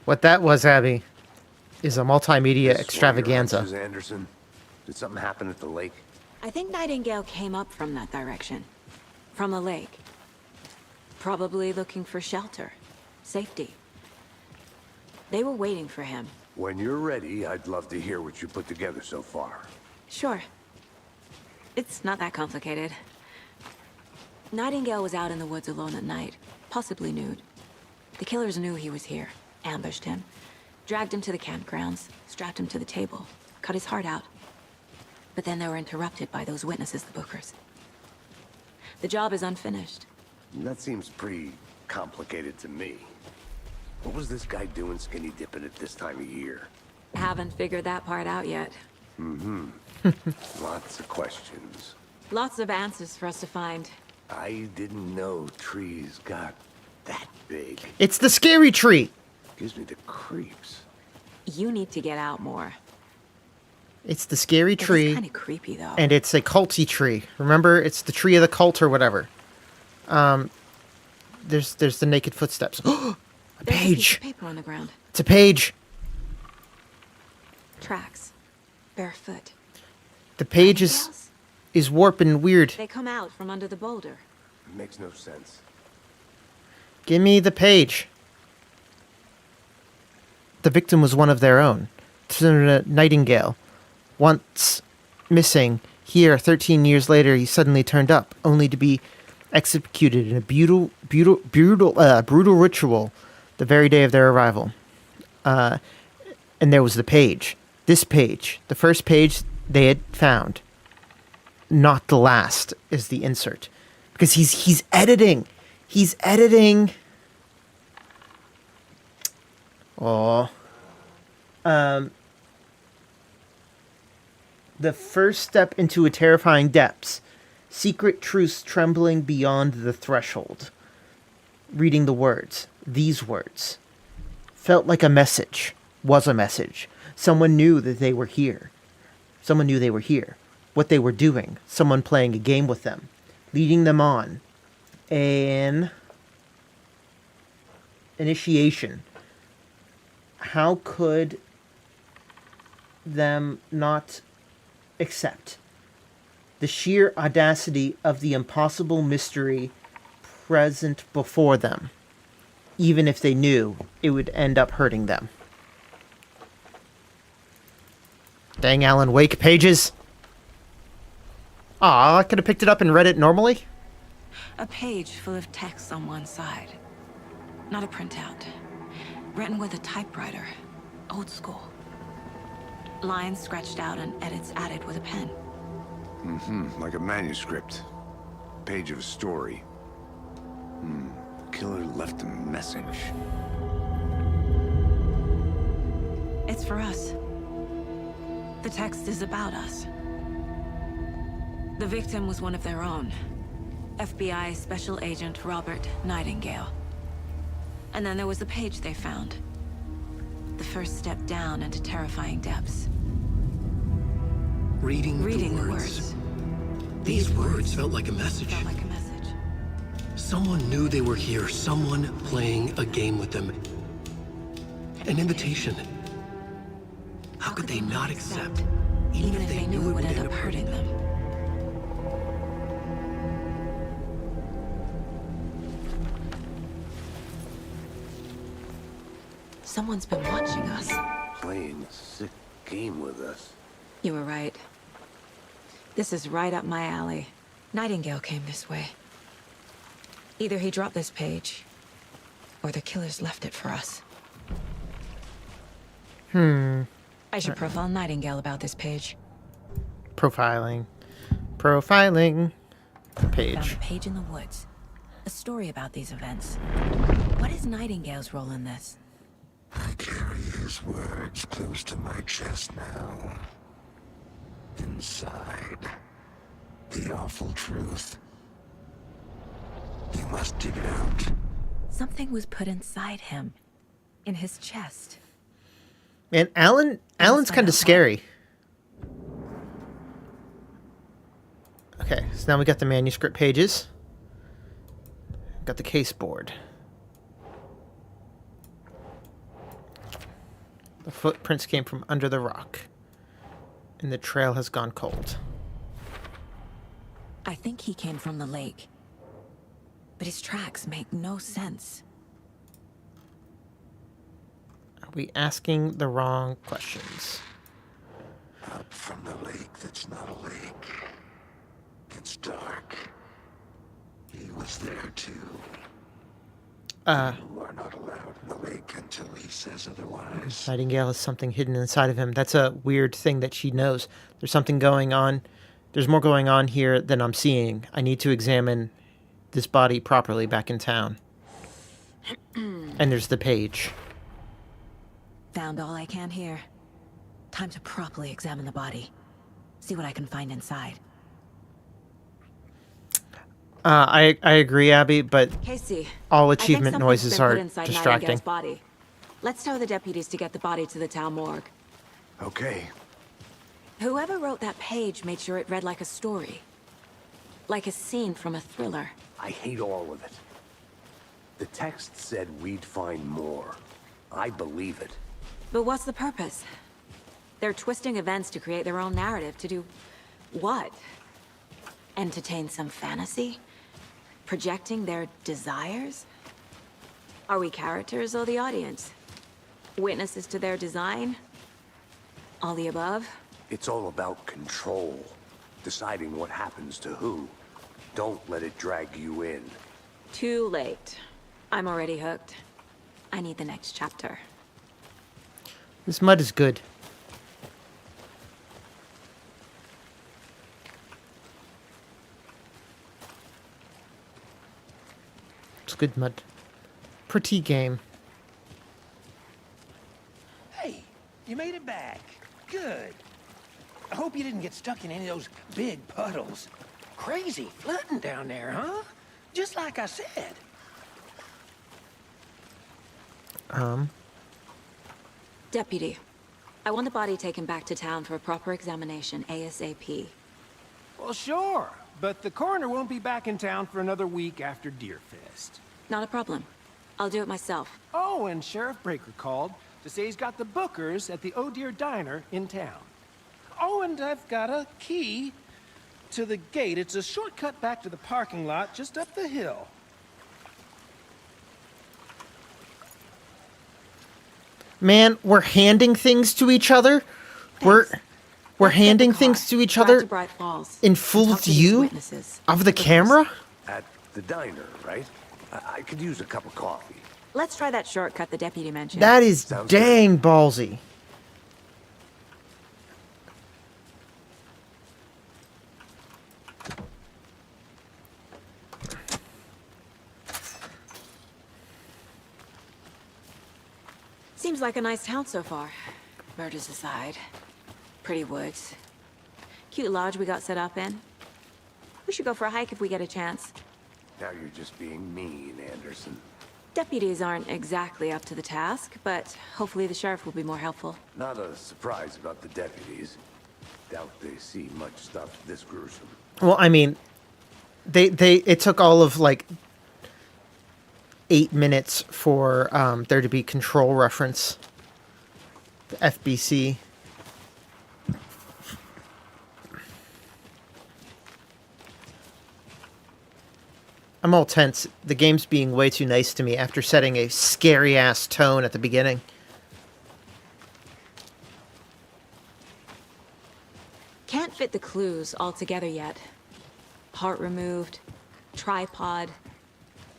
What that was, Abby, is a multimedia This extravaganza. Mrs. Anderson. Did something happen at the lake? I think Nightingale came up from that direction. From the lake. Probably looking for shelter. Safety. They were waiting for him. When you're ready, I'd love to hear what you put together so far. Sure. It's not that complicated. Nightingale was out in the woods alone at night, possibly nude. The killers knew he was here, ambushed him, dragged him to the campgrounds, strapped him to the table, cut his heart out. But then they were interrupted by those witnesses, the Bookers. The job is unfinished. That seems pretty complicated to me. What was this guy doing skinny dipping at this time of year? Haven't figured that part out yet. Lots of questions. Lots of answers for us to find. I didn't know trees got that big. It's the scary tree. Gives me the creeps. You need to get out more. It's the scary It is tree, kind of creepy, though. and it's a culty tree. Remember, it's the tree of the cult or whatever. There's the naked footsteps. A There's a piece page. of paper on the ground. It's a page. Tracks. Barefoot. The page Nightingales? is warped and weird. They come out from under the boulder. It makes no sense. Give me the page. The victim was one of their own. Nightingale. Once missing, here, 13 years later, he suddenly turned up, only to be executed in a brutal ritual the very day of their arrival. And there was the page. This page. The first page they had found. Not the last is the insert. Because he's editing. He's editing. Oh. The first step into a terrifying depths. Secret truths trembling beyond the threshold. Reading the words. These words. Felt like a message. Was a message. Someone knew that they were here. Someone knew they were here. What they were doing. Someone playing a game with them. Leading them on. An initiation. How could them not accept the sheer audacity of the impossible mystery present before them, even if they knew it would end up hurting them? Dang Alan Wake pages. Aw, I could have picked it up and read it normally. A page full of text on one side. Not a printout. Written with a typewriter. Old school. Lines scratched out and edits added with a pen. Like a manuscript. Page of a story. Killer left a message. It's for us. The text is about us. The victim was one of their own. FBI Special Agent Robert Nightingale. And then there was the page they found. The first step down into terrifying depths. Reading Reading the words. These words felt like a message. Felt like a message. Someone knew they were here. Someone playing a game with them. An invitation. How could they not accept? Even if they knew it would end up hurting them. Someone's been watching us. Playing a sick game with us. You were right. This is right up my alley. Nightingale came this way. Either he dropped this page, or the killers left it for us. I should profile Nightingale about this page. Profiling. Profiling. Found Page. a page in the woods. A story about these events. What is Nightingale's role in this? I carry his those words close to my chest now. Inside, the awful truth. You must dig it out. Something was put inside him. In his chest. Man, Alan's find kind out of scary. Okay, so now we got the manuscript pages. Got the case board. The footprints came from under the rock. And the trail has gone cold. I think he came from the lake. But his tracks make no sense. Are we asking the wrong questions? Up from the lake that's not a lake. It's dark. He was there too. You are not allowed in the lake until he says otherwise. Nightingale has something hidden inside of him. That's a weird thing that she knows. There's something going on. There's more going on here than I'm seeing. I need to examine this body properly back in town. And there's the page. Found all I can here. Time to properly examine the body. See what I can find inside. I agree, Abby, but Casey, all I think achievement something's noises been put are inside distracting. Nightingale's body. Let's tell the deputies to get the body to the town morgue. Okay. Whoever wrote that page made sure it read like a story. Like a scene from a thriller. I hate all of it. The text said we'd find more. I believe it. But what's the purpose? They're twisting events to create their own narrative. To do what? Entertain some fantasy? Projecting their desires? Are we characters or the audience? Witnesses to their design? All the above? It's all about control. Deciding what happens to who. Don't let it drag you in. Too late. I'm already hooked. I need the next chapter. This mud is good. It's good mud. Pretty game. Hey, you made it back. Good. I hope you didn't get stuck in any of those big puddles. Crazy flooding down there, huh? Just like I said. Deputy, I want the body taken back to town for a proper examination ASAP. Well, sure. But the coroner won't be back in town for another week after Deerfest. Not a problem. I'll do it myself. Oh, and Sheriff Breaker called to say he's got the Bookers at the Oh Deer Diner in town. Oh, and I've got a key to the gate. It's a shortcut back to the parking lot just up the hill. Man, we're handing things to each other. We're Let's get handing the things car. to each Drive other to Bright Falls in and full talk to these view witnesses. of the camera. At the diner, right? I could use a cup of coffee. Let's try that shortcut the deputy mentioned. That is Sounds dang ballsy. Seems like a nice town so far. Murders aside. Pretty woods. Cute lodge we got set up in. We should go for a hike if we get a chance. Now you're just being mean, Anderson. Deputies aren't exactly up to the task, but hopefully the sheriff will be more helpful. Not a surprise about the deputies. Doubt they see much stuff this gruesome. Well, I mean, it took all of like 8 minutes for there to be control reference. The FBC. I'm all tense. The game's being way too nice to me after setting a scary ass tone at the beginning. Can't fit the clues all together yet. Part removed, tripod,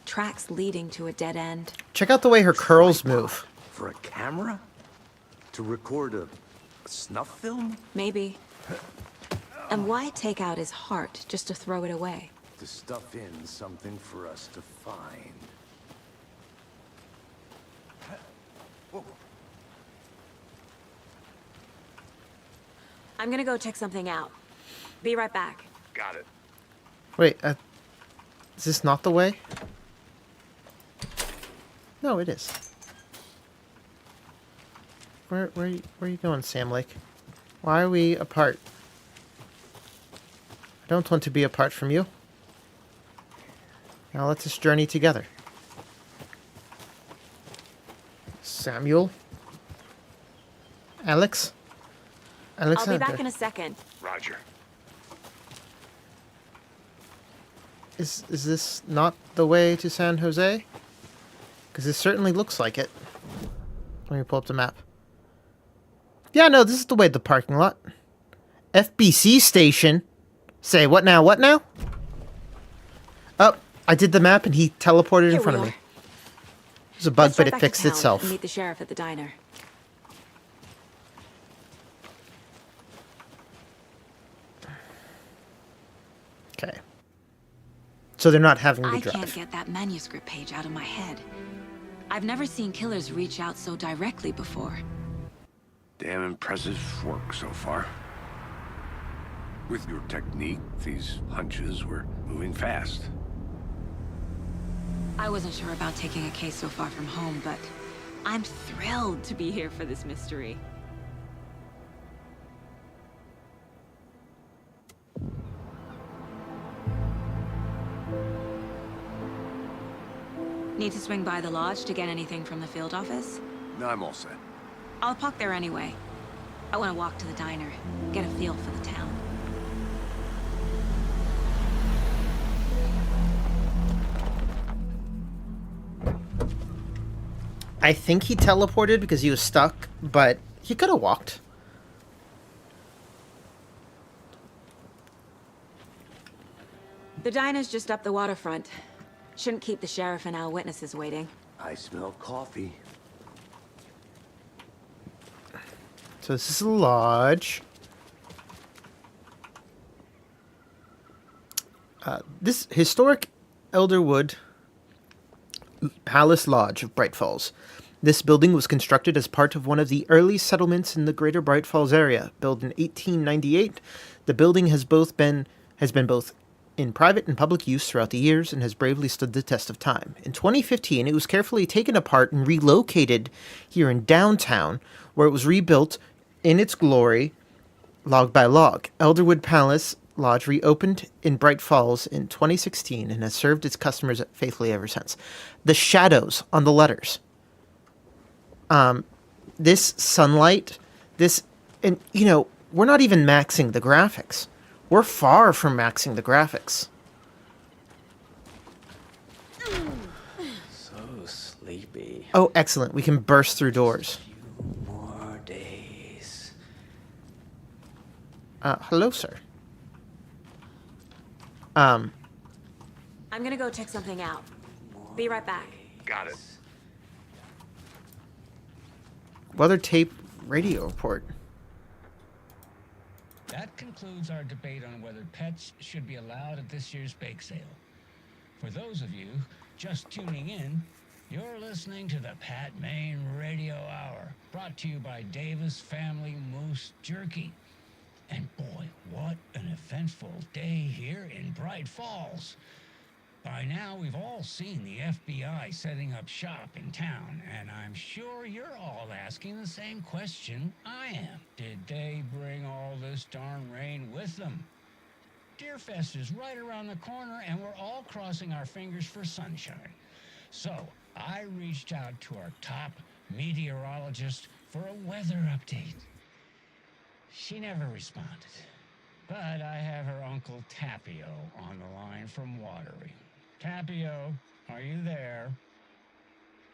tracks leading to a dead end. Check out the way her curls move. For a camera? To record a snuff film? Maybe. And why take out his heart just to throw it away? To stuff in something for us to find. I'm gonna go check something out. Be right back. Got it. Wait, is this not the way? No, it is. Where are you going, Sam Lake? Why are we apart? I don't want to be apart from you. Now let's just journey together. Samuel? Alex? Alexander. I'll be back in a second. Roger. Is this not the way to San Jose? Because it certainly looks like it. Let me pull up the map. Yeah, no, this is the way to the parking lot. FBC station. Say, what now? What now? Oh, I did the map and he teleported in front of me. It was a bug, Let's but drive it back to fixed town itself. and meet the sheriff at the diner. Okay. So they're not having to I drive. can't get that manuscript page out of my head. I've never seen killers reach out so directly before. Damn impressive work so far. With your technique, these hunches were moving fast. I wasn't sure about taking a case so far from home, but I'm thrilled to be here for this mystery. Need to swing by the lodge to get anything from the field office? No, I'm all set. I'll park there anyway. I want to walk to the diner, get a feel for the town. I think he teleported because he was stuck, but he could have walked. The diner's just up the waterfront. Shouldn't keep the sheriff and our witnesses waiting. I smell coffee. So this is the lodge. This historic Elderwood Palace Lodge of Bright Falls. This building was constructed as part of one of the early settlements in the greater Bright Falls area. Built in 1898, the building has been both in private and public use throughout the years and has bravely stood the test of time. In 2015, it was carefully taken apart and relocated here in downtown, where it was rebuilt in its glory, log by log. Elderwood Palace Lodge reopened in Bright Falls in 2016 and has served its customers faithfully ever since. The shadows on the letters. This sunlight, and we're not even maxing the graphics. We're far from maxing the graphics. So sleepy. Oh, excellent. We can burst through doors. Few more days. Hello, sir. I'm gonna go check something out. Be right back. Got it. Weather tape radio report. That concludes our debate on whether pets should be allowed at this year's bake sale. For those of you just tuning in, you're listening to the Pat Maine Radio Hour, brought to you by Davis Family Moose Jerky. And boy, what an eventful day here in Bright Falls. By now, we've all seen the FBI setting up shop in town, and I'm sure you're all asking the same question I am. Did they bring all this darn rain with them? Deerfest is right around the corner, and we're all crossing our fingers for sunshine. So, I reached out to our top meteorologist for a weather update. She never responded, but I have her Uncle Tapio on the line from Watery. Tapio, are you there?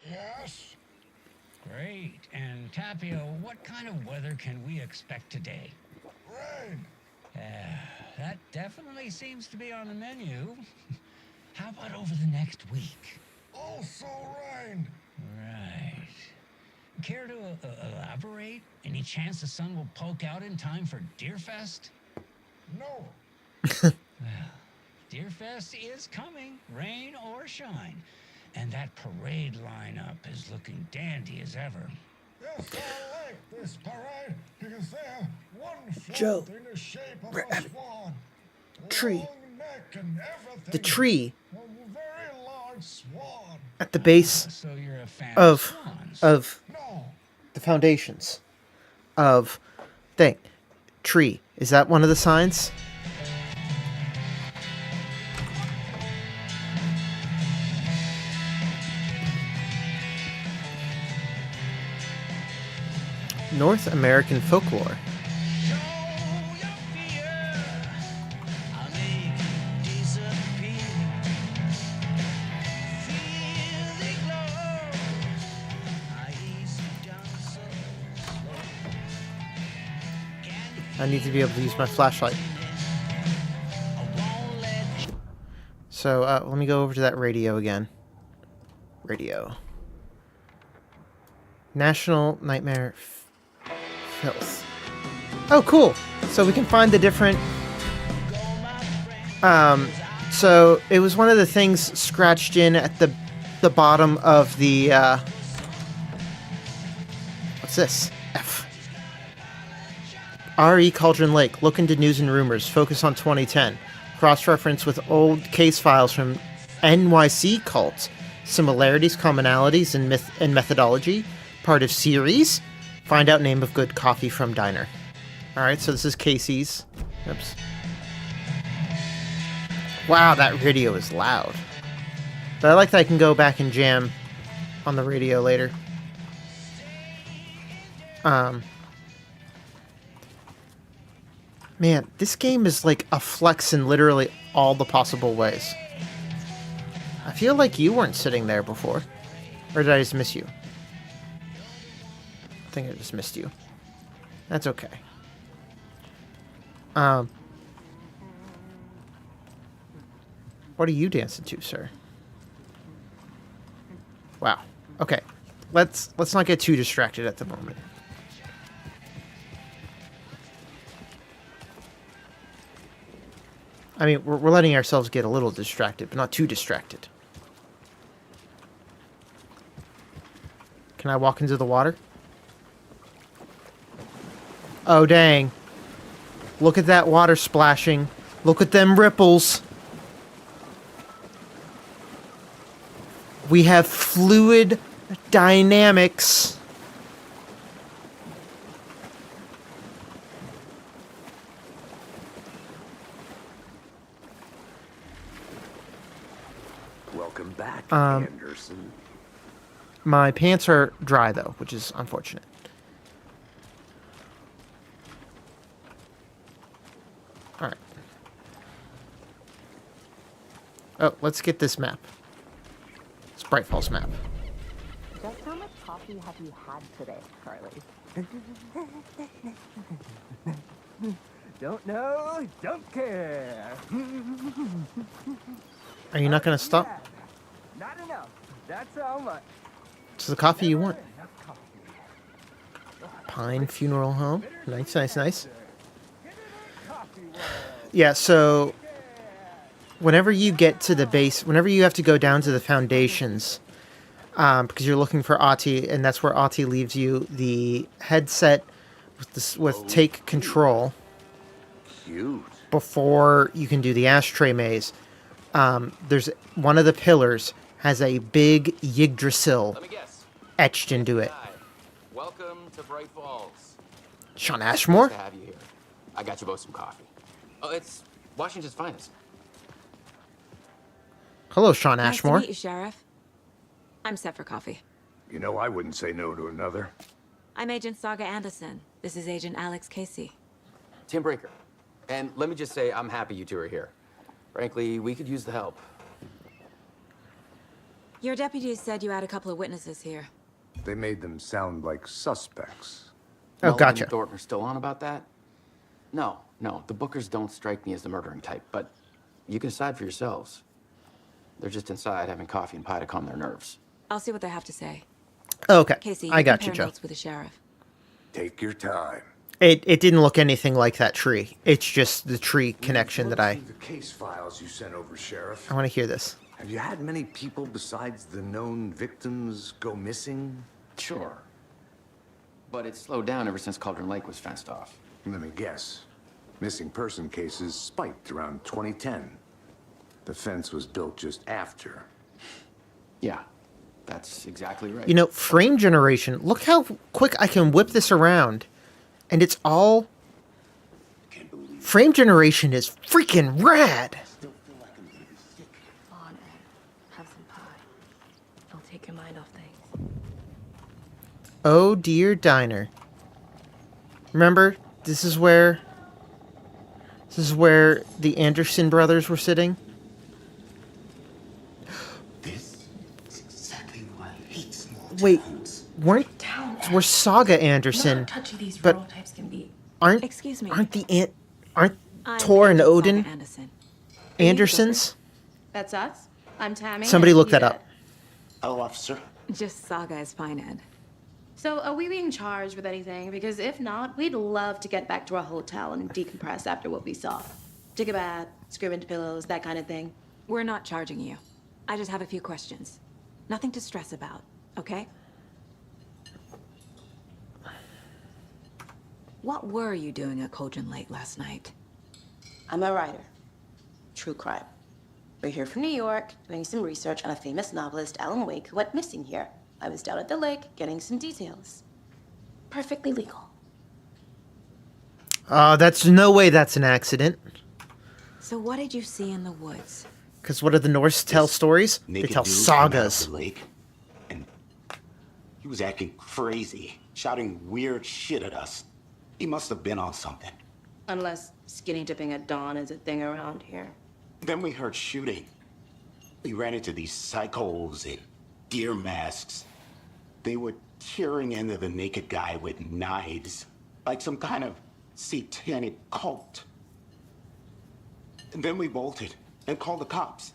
Yes? Great. And Tapio, what kind of weather can we expect today? Rain! That definitely seems to be on the menu. How about over the next week? Also rain! Right. Care to elaborate? Any chance the sun will poke out in time for Deerfest? No! Well, Deerfest is coming, rain or shine. And that parade lineup is looking dandy as ever. Yes, I like this parade because they're Joe. Tree. The tree at the base So you're a fan of swans? the foundations of thing. Tree. Is that one of the signs? North American folklore. I need to be able to use my flashlight. So let me go over to that radio again. Radio. National Nightmare Filth. Oh, cool. So we can find the different... so it was one of the things scratched in at the bottom of the... what's this? F. R.E. Cauldron Lake. Look into news and rumors. Focus on 2010. Cross-reference with old case files from NYC cults. Similarities, commonalities, and methodology. Part of series. Find out name of good coffee from diner. Alright, so this is Casey's. Oops. Wow, that radio is loud. But I like that I can go back and jam on the radio later. Man, this game is like a flex in literally all the possible ways. I feel like you weren't sitting there before. Or did I just miss you? I think I just missed you. That's okay. What are you dancing to, sir? Wow. Okay. Let's not get too distracted at the moment. I mean, we're letting ourselves get a little distracted, but not too distracted. Can I walk into the water? Oh, dang. Look at that water splashing. Look at them ripples. We have fluid dynamics. Welcome back, Anderson. My pants are dry, though, which is unfortunate. Alright. Oh, let's get this map. It's Bright Falls map. Just how much coffee have you had today, Carly? Don't know, don't care. Are you not going to stop? Not enough. That's how much. It's the coffee you want. Pine Funeral Home. Nice, nice, nice. Yeah, so whenever you get to the base, whenever you have to go down to the foundations, because you're looking for Ahti, and that's where Ahti leaves you, the headset with take control. Cute. Before you can do the ashtray maze, there's one of the pillars has a big Yggdrasil etched into it. Welcome to Bright Falls. Shawn Ashmore? Nice to have you here. I got you both some coffee. Oh, it's Washington's finest. Hello, Shawn Nice Ashmore. to meet you, Sheriff. I'm set for coffee. You know, I wouldn't say no to another. I'm Agent Saga Anderson. This is Agent Alex Casey. Tim Breaker. And let me just say, I'm happy you two are here. Frankly, we could use the help. Your deputies said you had a couple of witnesses here. They made them sound like suspects. Oh, Mullen gotcha. and Thornton are still on about that? No, the Bookers don't strike me as the murdering type, but you can decide for yourselves. They're just inside having coffee and pie to calm their nerves. I'll see what they have to say. Okay, Casey, I got you, compare Joe. notes with the sheriff. Take your time. It didn't look anything like that tree. It's just the tree connection that I... The case files you sent over, Sheriff. I want to hear this. Have you had many people besides the known victims go missing? Sure. But it's slowed down ever since Cauldron Lake was fenced off. Let me guess. Missing person cases spiked around 2010. The fence was built just after. Yeah, that's exactly right. You know, frame generation. Look how quick I can whip this around. And it's all... Frame generation is freaking rad. On, Ed. Have some pie. It'll take your mind off things. Oh Dear Diner. Remember, this is where the Anderson brothers were sitting. This is exactly why I hate small Wait, towns. were Saga Anderson, but aren't Excuse me. aren't I'm Tor and Agent Odin Saga Anderson. Andersons? That's us. I'm Tammy. Somebody and look you that Ed. up. Hello, officer. Just Saga is fine, Ed. So, are we being charged with anything? Because if not, we'd love to get back to our hotel and decompress after what we saw. Take a bath, scream into pillows, that kind of thing. We're not charging you. I just have a few questions. Nothing to stress about, okay? What were you doing at Cauldron Lake last night? I'm a writer. True crime. We're here from New York, doing some research on a famous novelist, Alan Wake, who went missing here. I was down at the lake, getting some details. Perfectly legal. That's no way that's an accident. So what did you see in the woods? Because what do the Norse tell stories? They Naked tell dude came out of sagas. the lake, and he was acting crazy, shouting weird shit at us. He must have been on something. Unless skinny dipping at dawn is a thing around here. Then we heard shooting. We ran into these psychos in deer masks. They were tearing into the naked guy with knives, like some kind of satanic cult. And then we bolted and called the cops.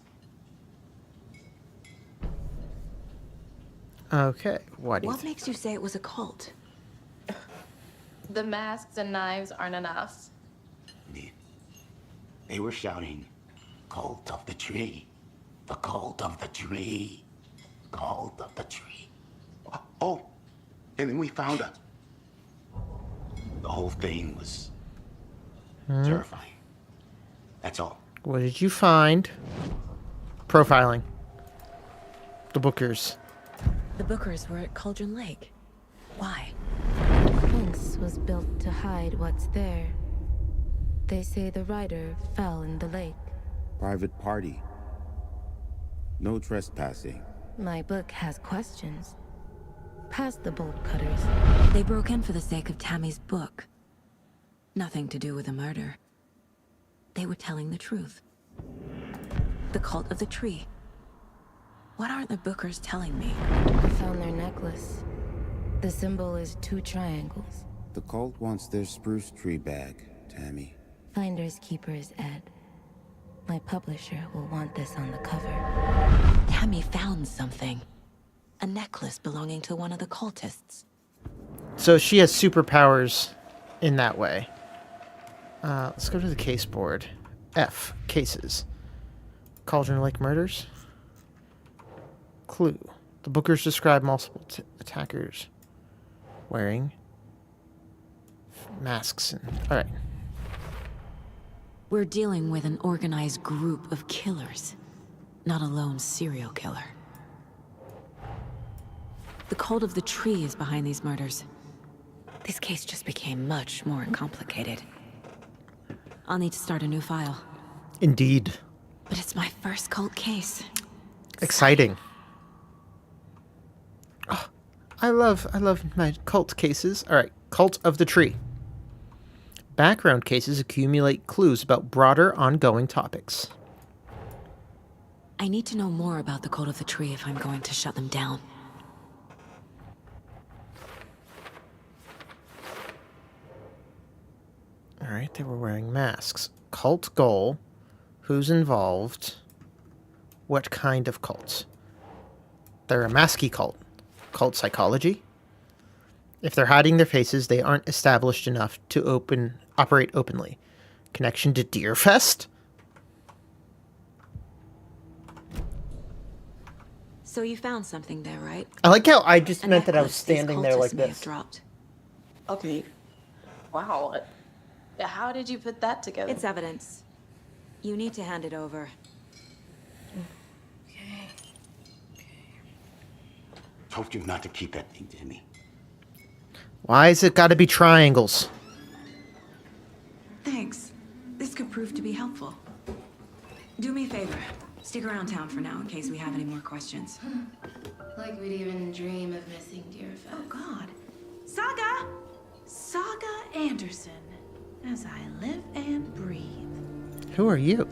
Okay, what do you What makes you say it was a cult? The masks and knives aren't enough. They were shouting, "Cult of the tree, the cult of the tree, cult of the tree." Oh, and then we found her. The whole thing was terrifying. That's all. What did you find? Profiling. The Bookers. The Bookers were at Cauldron Lake. Why? The fence was built to hide what's there. They say the rider fell in the lake. Private party. No trespassing. My book has questions. Past the bolt cutters. They broke in for the sake of Tammy's book. Nothing to do with the murder. They were telling the truth. The cult of the tree. What aren't the Bookers telling me? I found their necklace. The symbol is 2 triangles. The cult wants their spruce tree back, Tammy. Finders keepers, Ed. My publisher will want this on the cover. Tammy found something. A necklace belonging to one of the cultists. So she has superpowers in that way. Let's go to the case board. F. Cases. Cauldron Lake murders. Clue. The Bookers describe multiple attackers wearing masks. All right. We're dealing with an organized group of killers, not a lone serial killer. The cult of the tree is behind these murders. This case just became much more complicated. I'll need to start a new file. Indeed. But it's my first cult case. Exciting. Oh, I love my cult cases. All right, Cult of the Tree. Background cases accumulate clues about broader, ongoing topics. I need to know more about the cult of the tree if I'm going to shut them down. All right, they were wearing masks. Cult goal. Who's involved? What kind of cult? They're a masky cult. Cult psychology. If they're hiding their faces, they aren't established enough to operate openly. Connection to Deerfest? So you found something there, right? I like how I just A meant that I was necklace these standing there like cultists may have this. dropped. Okay. Wow. How did you put that together? It's evidence. You need to hand it over. Told you not to keep that thing, Tammy. Why is it got to be triangles? Thanks. This could prove to be helpful. Do me a favor. Stick around town for now in case we have any more questions. Like we'd even dream of missing Deerfest. Oh, God. Saga! Saga Anderson. As I live and breathe. Who are you?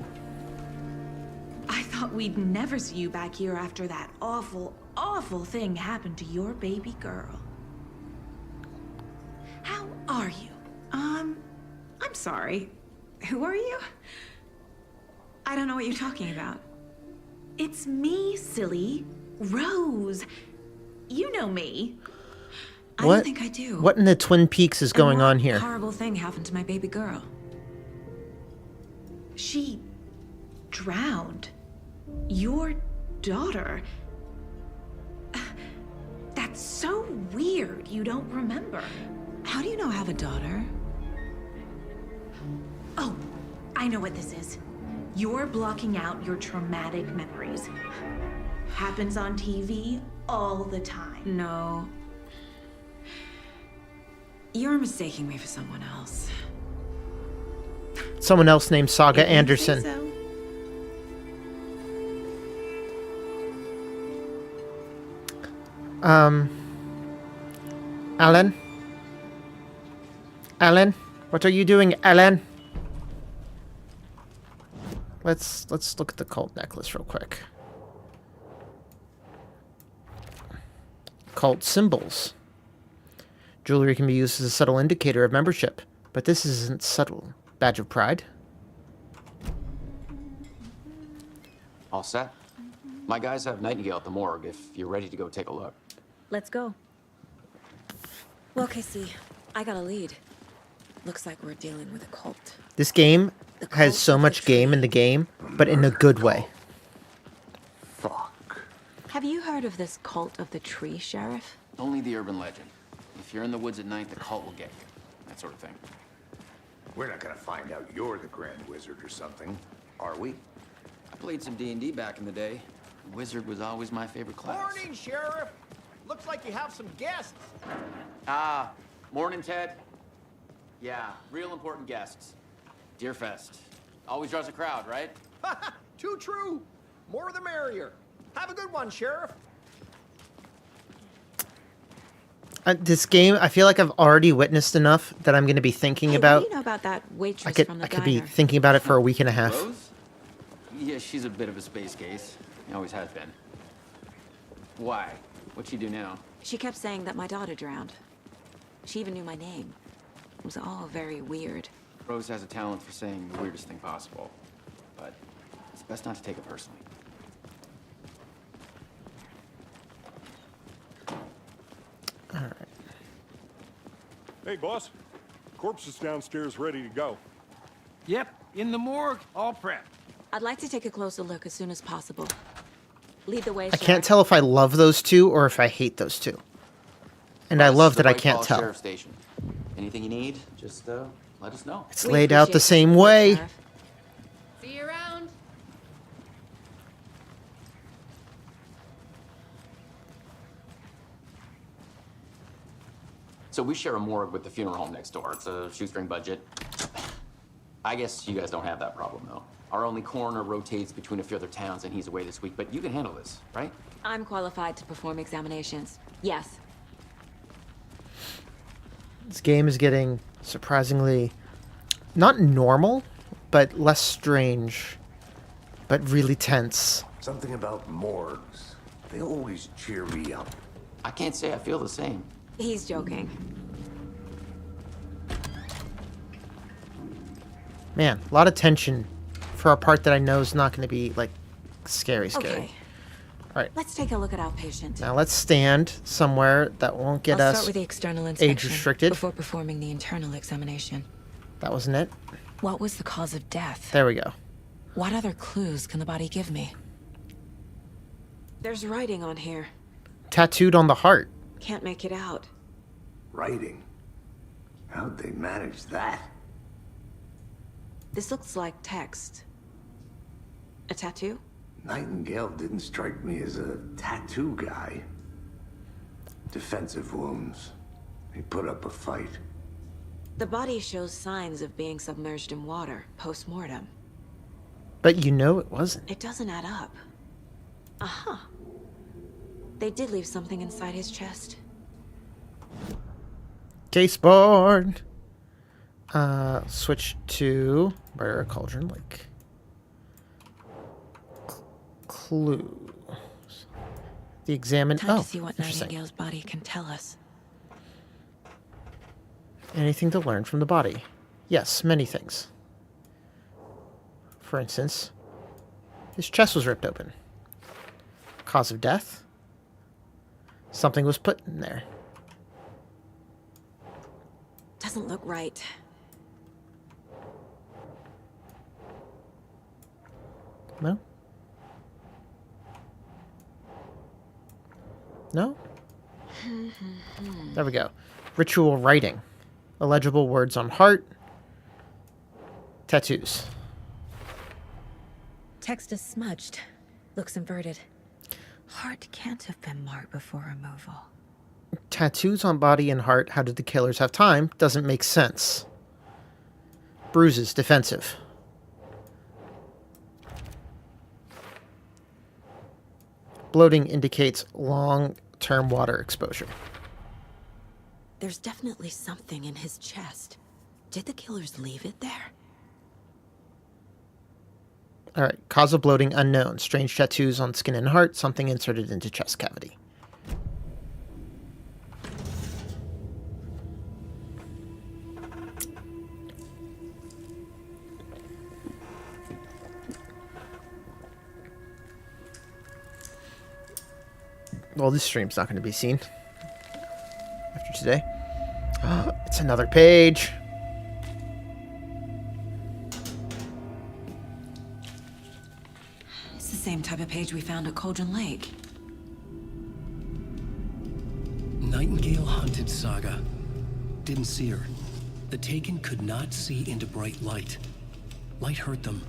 I thought we'd never see you back here after that awful, awful thing happened to your baby girl. How are you? I'm sorry. Who are you? I don't know what you're talking about. It's me, silly. Rose. You know me. I don't think I do. What in the Twin Peaks is going on here? Horrible thing happened to my baby girl. She drowned. Your daughter. That's so weird you don't remember. How do you know I have a daughter? Oh, I know what this is. You're blocking out your traumatic memories. Happens on TV all the time. No. You're mistaking me for someone else. Someone else named Saga If you say Anderson. so. Alan? Alan? What are you doing, Alan? Let's look at the cult necklace real quick. Cult symbols. Jewelry can be used as a subtle indicator of membership, but this isn't subtle. Badge of pride. All set? My guys have Nightingale at the morgue if you're ready to go take a look. Let's go. Well, Casey, I got a lead. Looks like we're dealing with a cult. This game has so much game in the game, but in a good way. Have you heard of this cult of the tree, Sheriff? Only the urban legend. If you're in the woods at night, the cult will get you. That sort of thing. We're not gonna find out you're the Grand Wizard or something, are we? I played some D&D back in the day. Wizard was always my favorite class. Morning, Sheriff. Looks like you have some guests. Ah, morning, Ted. Yeah, real important guests. Deerfest. Always draws a crowd, right? Too true. More the merrier. Have a good one, Sheriff. This game, I feel like I've already witnessed enough that I'm going to be thinking about. What do you know about that waitress I could from the could be diner? thinking about it for a week and a half. Rose? Yeah, she's a bit of a space case. Always has been. Why? What'd she do now? She kept saying that my daughter drowned. She even knew my name. It was all very weird. Rose has a talent for saying the weirdest thing possible. But it's best not to take it personally. All right. Hey, boss. Corpse is downstairs ready to go. Yep, in the morgue, all prepped. I'd like to take a closer look as soon as possible. Lead the way, I can't tell if I love those two or if I hate those two. And I love that I can't tell. Sheriff Station. Anything you need, just let us know. It's laid out the same way. See you around. So we share a morgue with the funeral home next door. It's a shoestring budget. I guess you guys don't have that problem, though. Our only coroner rotates between a few other towns, and he's away this week. But you can handle this, right? I'm qualified to perform examinations. Yes. This game is getting surprisingly not normal, but less strange, but really tense. Something about morgues. They always cheer me up. I can't say I feel the same. He's joking. Man, a lot of tension for a part that I know is not going to be like scary. Okay. All right. Let's take a look at outpatient. Now let's stand somewhere that won't get I'll us start with the external inspection age restricted. before performing the internal examination. That wasn't it. What was the cause of death? There we go. What other clues can the body give me? There's writing on here. Tattooed on the heart. Can't make it out. Writing? How'd they manage that? This looks like text. A tattoo? Nightingale didn't strike me as a tattoo guy. Defensive wounds. He put up a fight. The body shows signs of being submerged in water, post-mortem. But you know it wasn't. It doesn't add up. Uh-huh. They did leave something inside his chest. Case board. Switch to Murder at Cauldron Lake. Clues. The examine. Time Oh, to see what interesting. Nightingale's body can tell us. Anything to learn from the body? Yes, many things. For instance, his chest was ripped open. Cause of death? Something was put in there. Doesn't look right. No? No? There we go. Ritual writing. Illegible words on heart. Tattoos. Text is smudged. Looks inverted. Heart can't have been marked before removal. Tattoos on body and heart. How did the killers have time? Doesn't make sense. Bruises. Defensive. Bloating indicates long-term water exposure. There's definitely something in his chest. Did the killers leave it there? All right. Cause of bloating unknown. Strange tattoos on skin and heart. Something inserted into chest cavity. Well, this stream's not going to be seen after today. It's another page. It's the same type of page we found at Cauldron Lake. Nightingale hunted Saga. Didn't see her. The Taken could not see into bright light. Light hurt them,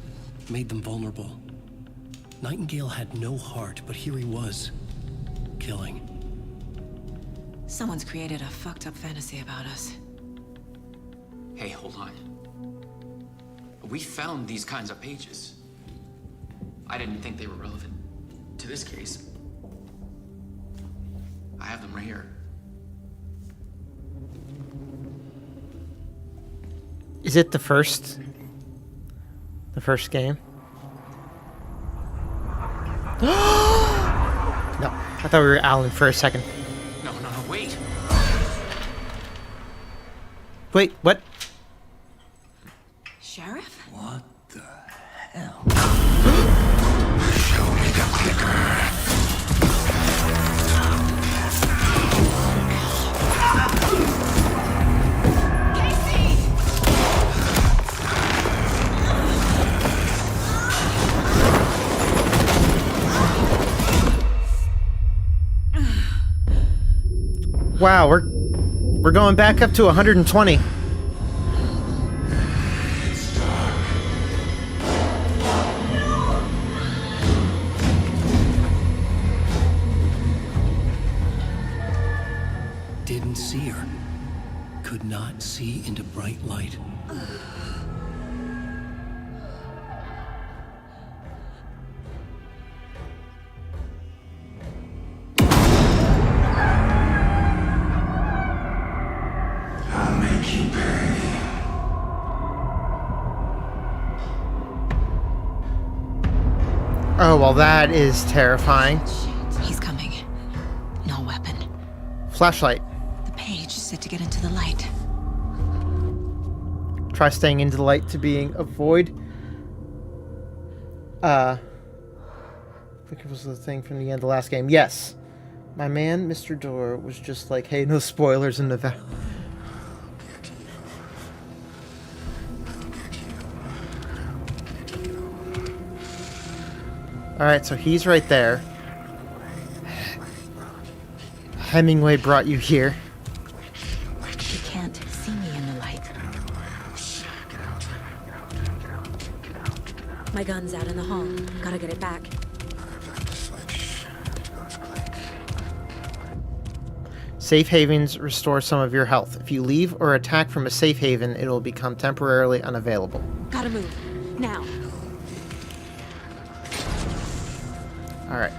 made them vulnerable. Nightingale had no heart, but here he was, killing. Someone's created a fucked up fantasy about us. Hey, hold on. We found these kinds of pages. I didn't think they were relevant to this case. I have them right here. Is it the first game? No, I thought we were Alan for a second. No, wait. Wait, what? Sheriff? What the hell? Show me the clicker. Wow, we're going back up to 120. Didn't see her. Could not see into bright light. I'll make you pay. Oh, well, that is terrifying. He's coming. No weapon. Flashlight. The page said to get into the light. Try staying into the light to being avoid. I think it was the thing from the end of the last game. Yes. My man, Mr. Door, was just like, hey, no spoilers in the Alright, so he's right there. Hemingway brought you here. You can't see me in the light. My gun's out in the hall. Gotta get it back. Safe havens restore some of your health. If you leave or attack from a safe haven, it will become temporarily unavailable. Gotta move. Now. Alright.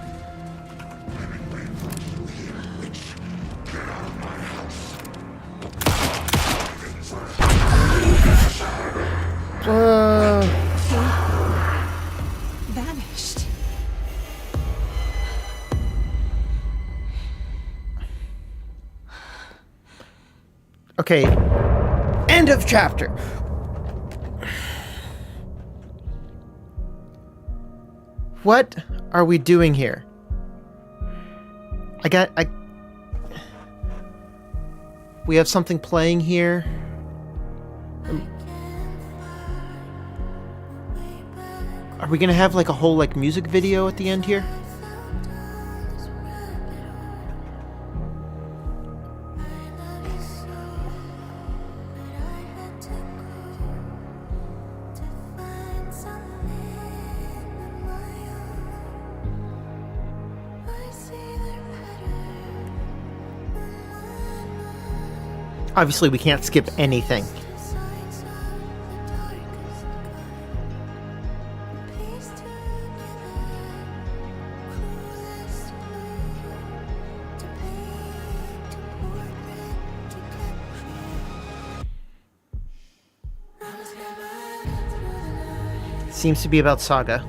Vanished. Okay. End of chapter. What are we doing here? We have something playing here. Are we gonna have like a whole like music video at the end here? Obviously, we can't skip anything. Seems to be about Saga.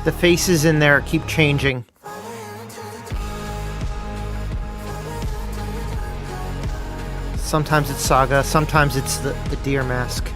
The faces in there keep changing. Sometimes it's Saga, sometimes it's the deer mask.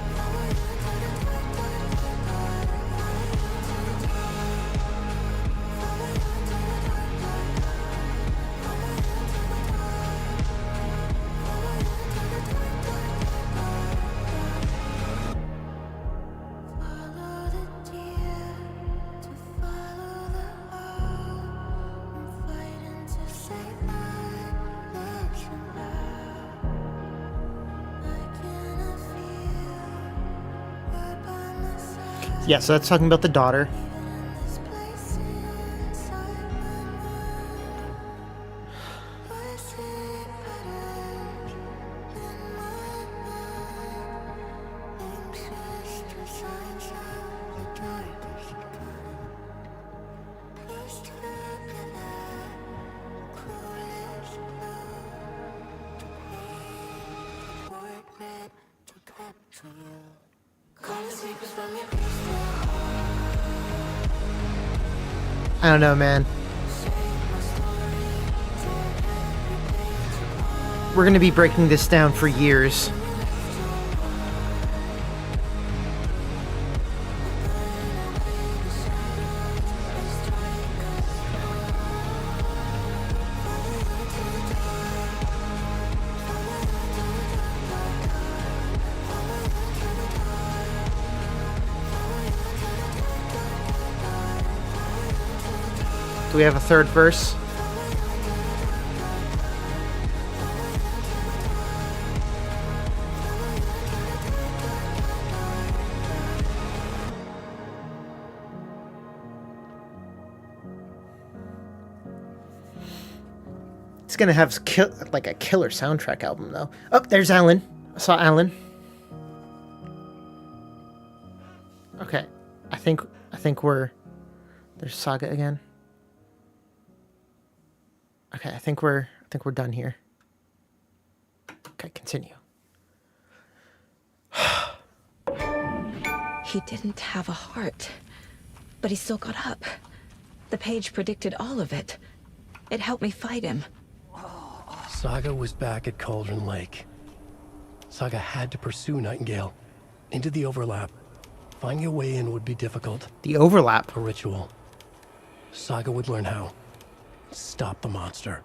Yeah, so that's talking about the daughter. I don't know, man. We're gonna be breaking this down for years. Do we have a third verse? It's gonna have like a killer soundtrack album, though. Oh, there's Alan. I saw Alan. Okay, I think we're. There's Saga again. Okay, I think we're done here. Okay, continue. He didn't have a heart, but he still got up. The page predicted all of it. It helped me fight him. Saga was back at Cauldron Lake. Saga had to pursue Nightingale into the overlap. Finding a way in would be difficult. The overlap? A ritual. Saga would learn how. Stop the monster.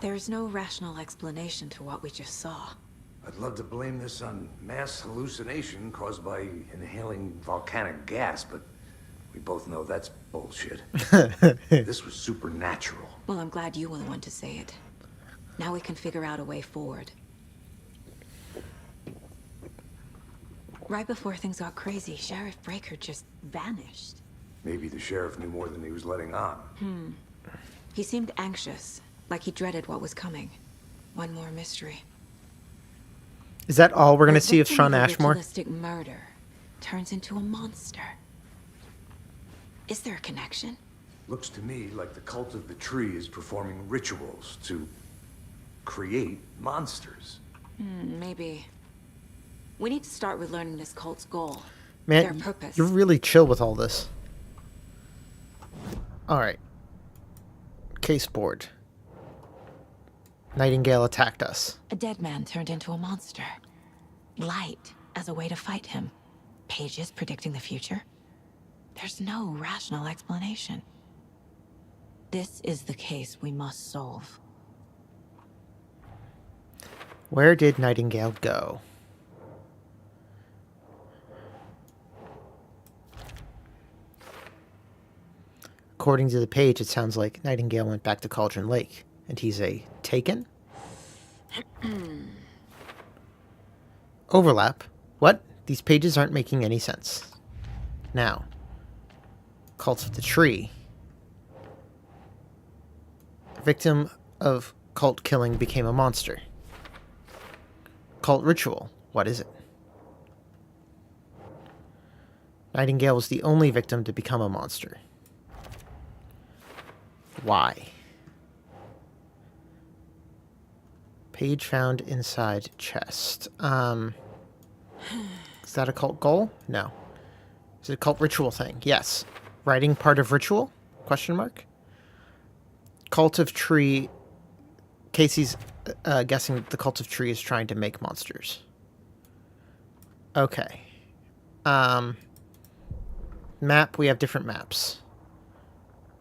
There's no rational explanation to what we just saw. I'd love to blame this on mass hallucination caused by inhaling volcanic gas, but we both know that's bullshit. This was supernatural. Well, I'm glad you were the one to say it. Now we can figure out a way forward. Right before things got crazy, Sheriff Breaker just vanished. Maybe the sheriff knew more than he was letting on. He seemed anxious, like he dreaded what was coming. One more mystery. Is that all we're going to The see of victim Shawn a Ashmore? ritualistic murder turns into a monster. Is there a connection? Looks to me like the cult of the tree is performing rituals to create monsters. Maybe. We need to start with learning this cult's goal. Man, their purpose. you're really chill with all this. Alright. Case board. Nightingale attacked us. A dead man turned into a monster. Light as a way to fight him. Pages predicting the future. There's no rational explanation. This is the case we must solve. Where did Nightingale go? According to the page, it sounds like Nightingale went back to Cauldron Lake, and he's a Taken? Overlap? What? These pages aren't making any sense. Now, Cult of the Tree. Victim of cult killing became a monster. Cult ritual. What is it? Nightingale was the only victim to become a monster. Why? Page found inside chest. Is that a cult goal? No. Is it a cult ritual thing? Yes. Writing part of ritual? Question mark. Cult of Tree. Casey's guessing the Cult of Tree is trying to make monsters. Okay. Map. We have different maps.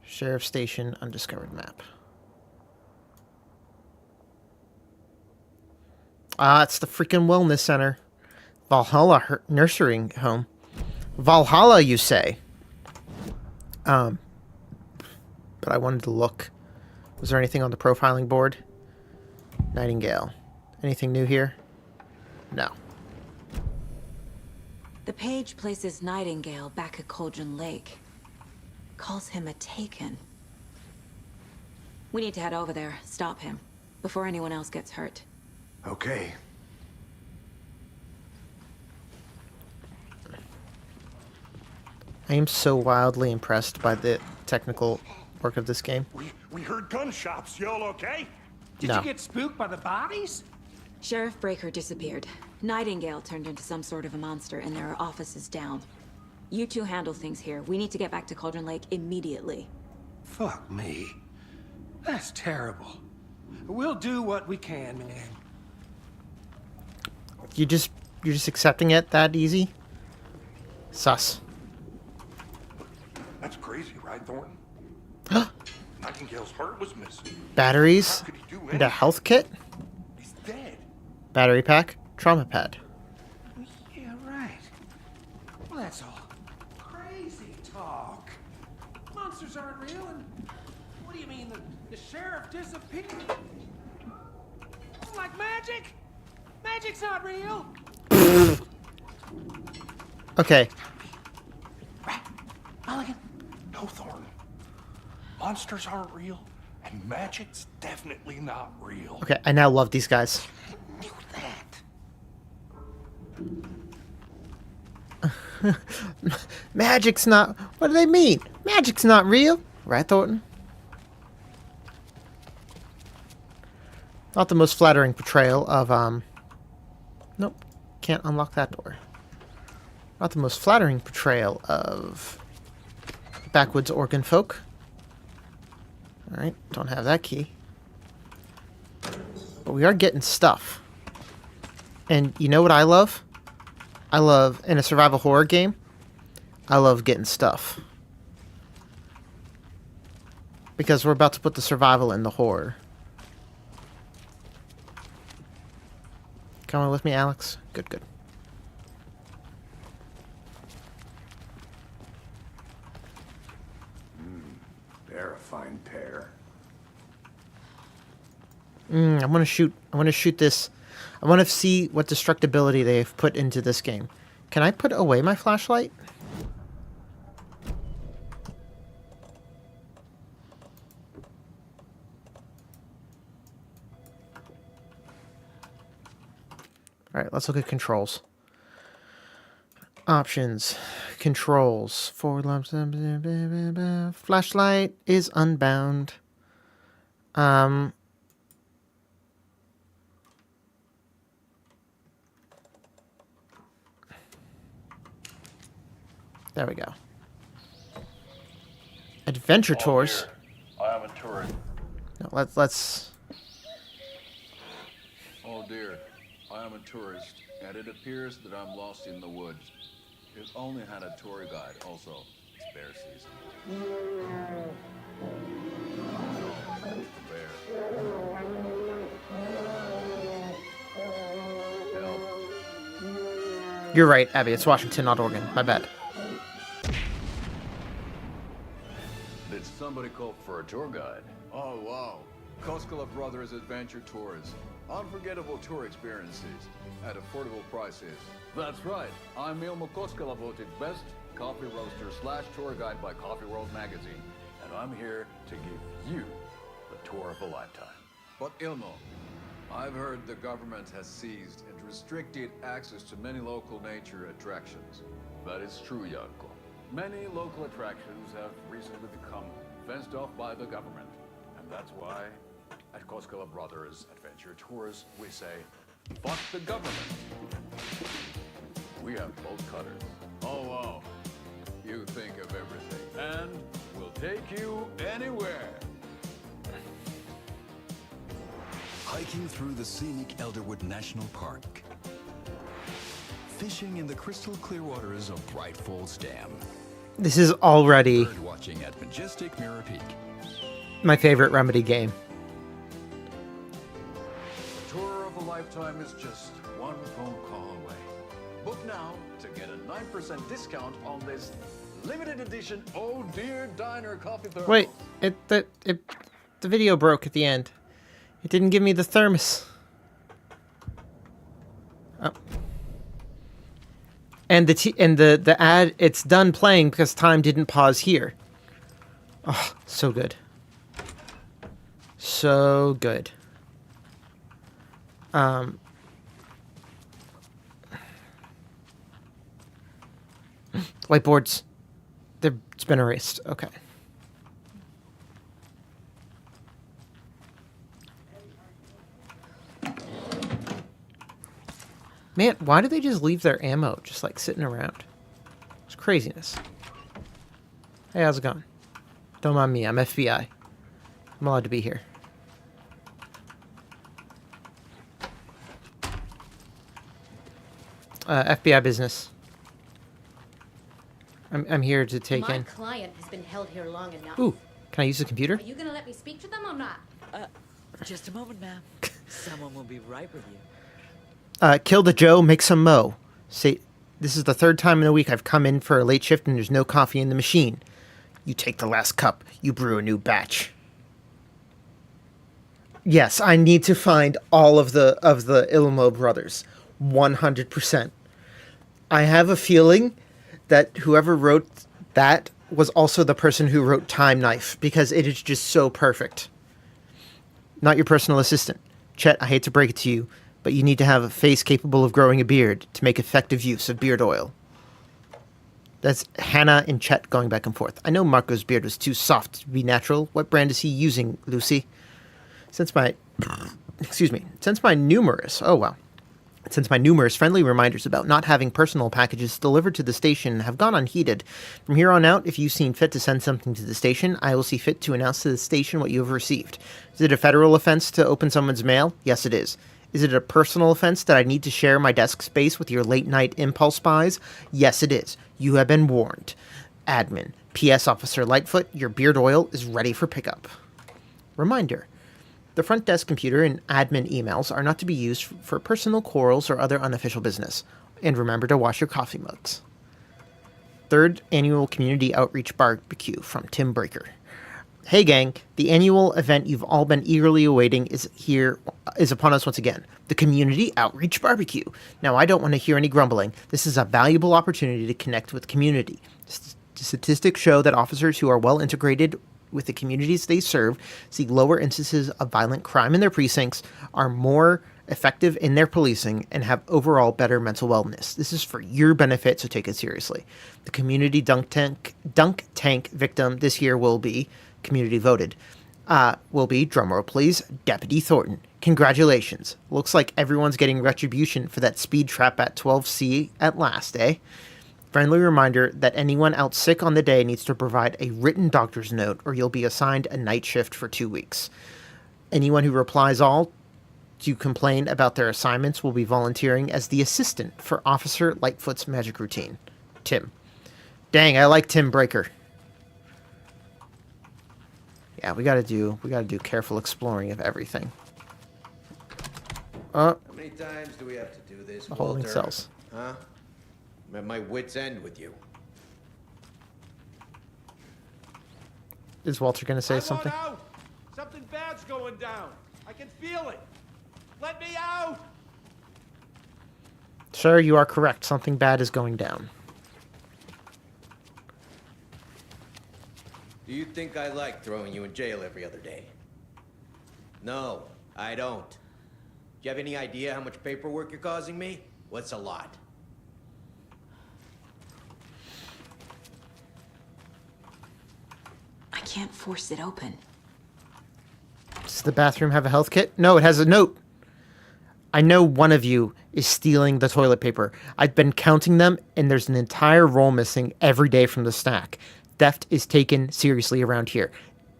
Sheriff Station, undiscovered map. It's the freaking wellness center. Valhalla nursery home. Valhalla, you say? But I wanted to look. Was there anything on the profiling board? Nightingale. Anything new here? No. The page places Nightingale back at Cauldron Lake. Calls him a Taken. We need to head over there, stop him, before anyone else gets hurt. Okay. I am so wildly impressed by the technical work of this game. We heard gunshots. Y'all okay? Did No. you get spooked by the bodies? Sheriff Breaker disappeared. Nightingale turned into some sort of a monster, and there are offices down. You two handle things here. We need to get back to Cauldron Lake immediately. Fuck me. That's terrible. We'll do what we can, man. You're just accepting it that easy? Sus. That's crazy, right, Thornton? Nightingale's heart was missing. Batteries How could he do and a anything? health kit? He's dead. Battery pack, trauma pad. Yeah, right. Well, that's all crazy talk. Monsters aren't real, and what do you mean the sheriff disappeared? It's like magic? Magic's not real. Okay. Mulligan. No, Thornton. Monsters aren't real, and magic's definitely not real. Okay, I now love these guys. Knew that. Magic's not... What do they mean? Magic's not real. Right, Thornton? Not the most flattering portrayal of, Nope. Can't unlock that door. Not the most flattering portrayal of backwoods organ folk. Alright, don't have that key. But we are getting stuff. And you know what I love? I love, in a survival horror game, I love getting stuff. Because we're about to put the survival in the horror. Coming with me, Alex? Good, good. They're a fine pair. I want to shoot this. I want to see what destructibility they've put into this game. Can I put away my flashlight? All right, let's look at controls. Options, controls, forward lamps, flashlight is unbound. There we go. Adventure tours. I am a tourist. No, let's. Oh dear, I am a tourist, and it appears that I'm lost in the woods. We've only had a tour guide, also. It's bear season. Oh, bear. Help. You're right, Abby. It's Washington, not Oregon. My bad. Did somebody call for a tour guide? Oh, wow. Koskela Brothers Adventure Tours. Unforgettable tour experiences at affordable prices. That's right. I'm Ilmo Koskela, voted best coffee roaster / tour guide by Coffee World magazine. And I'm here to give you the tour of a lifetime. But Ilmo, I've heard the government has seized and restricted access to many local nature attractions. That is true, Janko. Many local attractions have recently become fenced off by the government. And that's why at Koskela Brothers Adventure Tours, we say, fuck the government. We have bolt cutters. Oh, wow. You think of everything. And we'll take you anywhere. Hiking through the scenic Elderwood National Park. Fishing in the crystal clear waters of Bright Falls Dam. This is already Bird watching at majestic Mirror Peak. my favorite Remedy game. The tour of a lifetime is just one phone call away. Book now to get a 9% discount on this limited edition Oh Dear Diner coffee thermos. Wait, the video broke at the end. It didn't give me the thermos. Oh. And the ad, it's done playing because time didn't pause here. Oh, so good. So good. Whiteboards. It's been erased. Okay. Man, why do they just leave their ammo just like sitting around? It's craziness. Hey, how's it going? Don't mind me, I'm FBI. I'm allowed to be here. FBI business. I'm here to take My in. client has been held here long enough. Ooh, can I use the computer? Are you gonna let me speak to them or not? Just a moment, ma'am. Someone will be right with you. Kill the Joe, make some mo. Say, this is the third time in a week I've come in for a late shift and there's no coffee in the machine. You take the last cup, you brew a new batch. Yes, I need to find all of the Ilmo brothers. 100%. I have a feeling that whoever wrote that was also the person who wrote Time Knife, because it is just so perfect. Not your personal assistant. Chet, I hate to break it to you, but you need to have a face capable of growing a beard to make effective use of beard oil. That's Hannah and Chet going back and forth. I know Marco's beard was too soft to be natural. What brand is he using, Lucy? Since my numerous friendly reminders about not having personal packages delivered to the station have gone unheeded, from here on out, if you've seen fit to send something to the station, I will see fit to announce to the station what you have received. Is it a federal offense to open someone's mail? Yes, it is. Is it a personal offense that I need to share my desk space with your late-night impulse buys? Yes, it is. You have been warned. Admin. P.S. Officer Lightfoot, your beard oil is ready for pickup. Reminder. The front desk computer and admin emails are not to be used for personal quarrels or other unofficial business. And remember to wash your coffee mugs. 3rd Annual Community Outreach Barbecue from Tim Breaker. Hey gang, the annual event you've all been eagerly awaiting is upon us once again. The Community Outreach Barbecue. Now, I don't want to hear any grumbling. This is a valuable opportunity to connect with community. Statistics show that officers who are well integrated with the communities they serve see lower instances of violent crime in their precincts, are more effective in their policing, and have overall better mental wellness. This is for your benefit, so take it seriously. The community dunk tank victim this year will be community voted. Will be, drumroll please, Deputy Thornton. Congratulations. Looks like everyone's getting retribution for that speed trap at 12C at last, eh? Friendly reminder that anyone out sick on the day needs to provide a written doctor's note or you'll be assigned a night shift for 2 weeks. Anyone who replies all to complain about their assignments will be volunteering as the assistant for Officer Lightfoot's magic routine. Tim. Dang, I like Tim Breaker. Yeah, we gotta do careful exploring of everything. How many times do we have to do this, Holding Walter? cells. Huh? I'm at my wit's end with you. Is Walter gonna say something? Out. Something bad's going down. I can feel it. Let me out. Sir, you are correct. Something bad is going down. Do you think I like throwing you in jail every other day? No, I don't. Do you have any idea how much paperwork you're causing me? What's a lot? I can't force it open. Does the bathroom have a health kit? No, it has a note. I know one of you is stealing the toilet paper. I've been counting them, and there's an entire roll missing every day from the stack. Theft is taken seriously around here.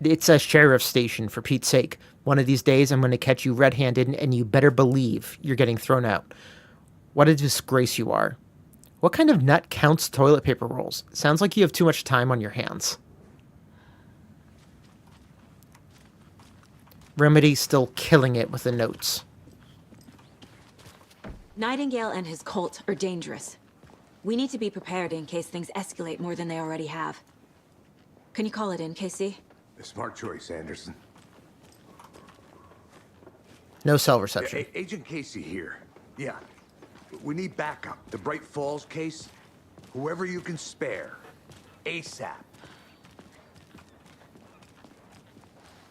It's a sheriff's station, for Pete's sake. One of these days, I'm going to catch you red-handed, and you better believe you're getting thrown out. What a disgrace you are. What kind of nut counts toilet paper rolls? Sounds like you have too much time on your hands. Remedy still killing it with the notes. Nightingale and his cult are dangerous. We need to be prepared in case things escalate more than they already have. Can you call it in, KC? A smart choice, Anderson. No cell reception. Agent Casey here. Yeah. We need backup. The Bright Falls case. Whoever you can spare. ASAP.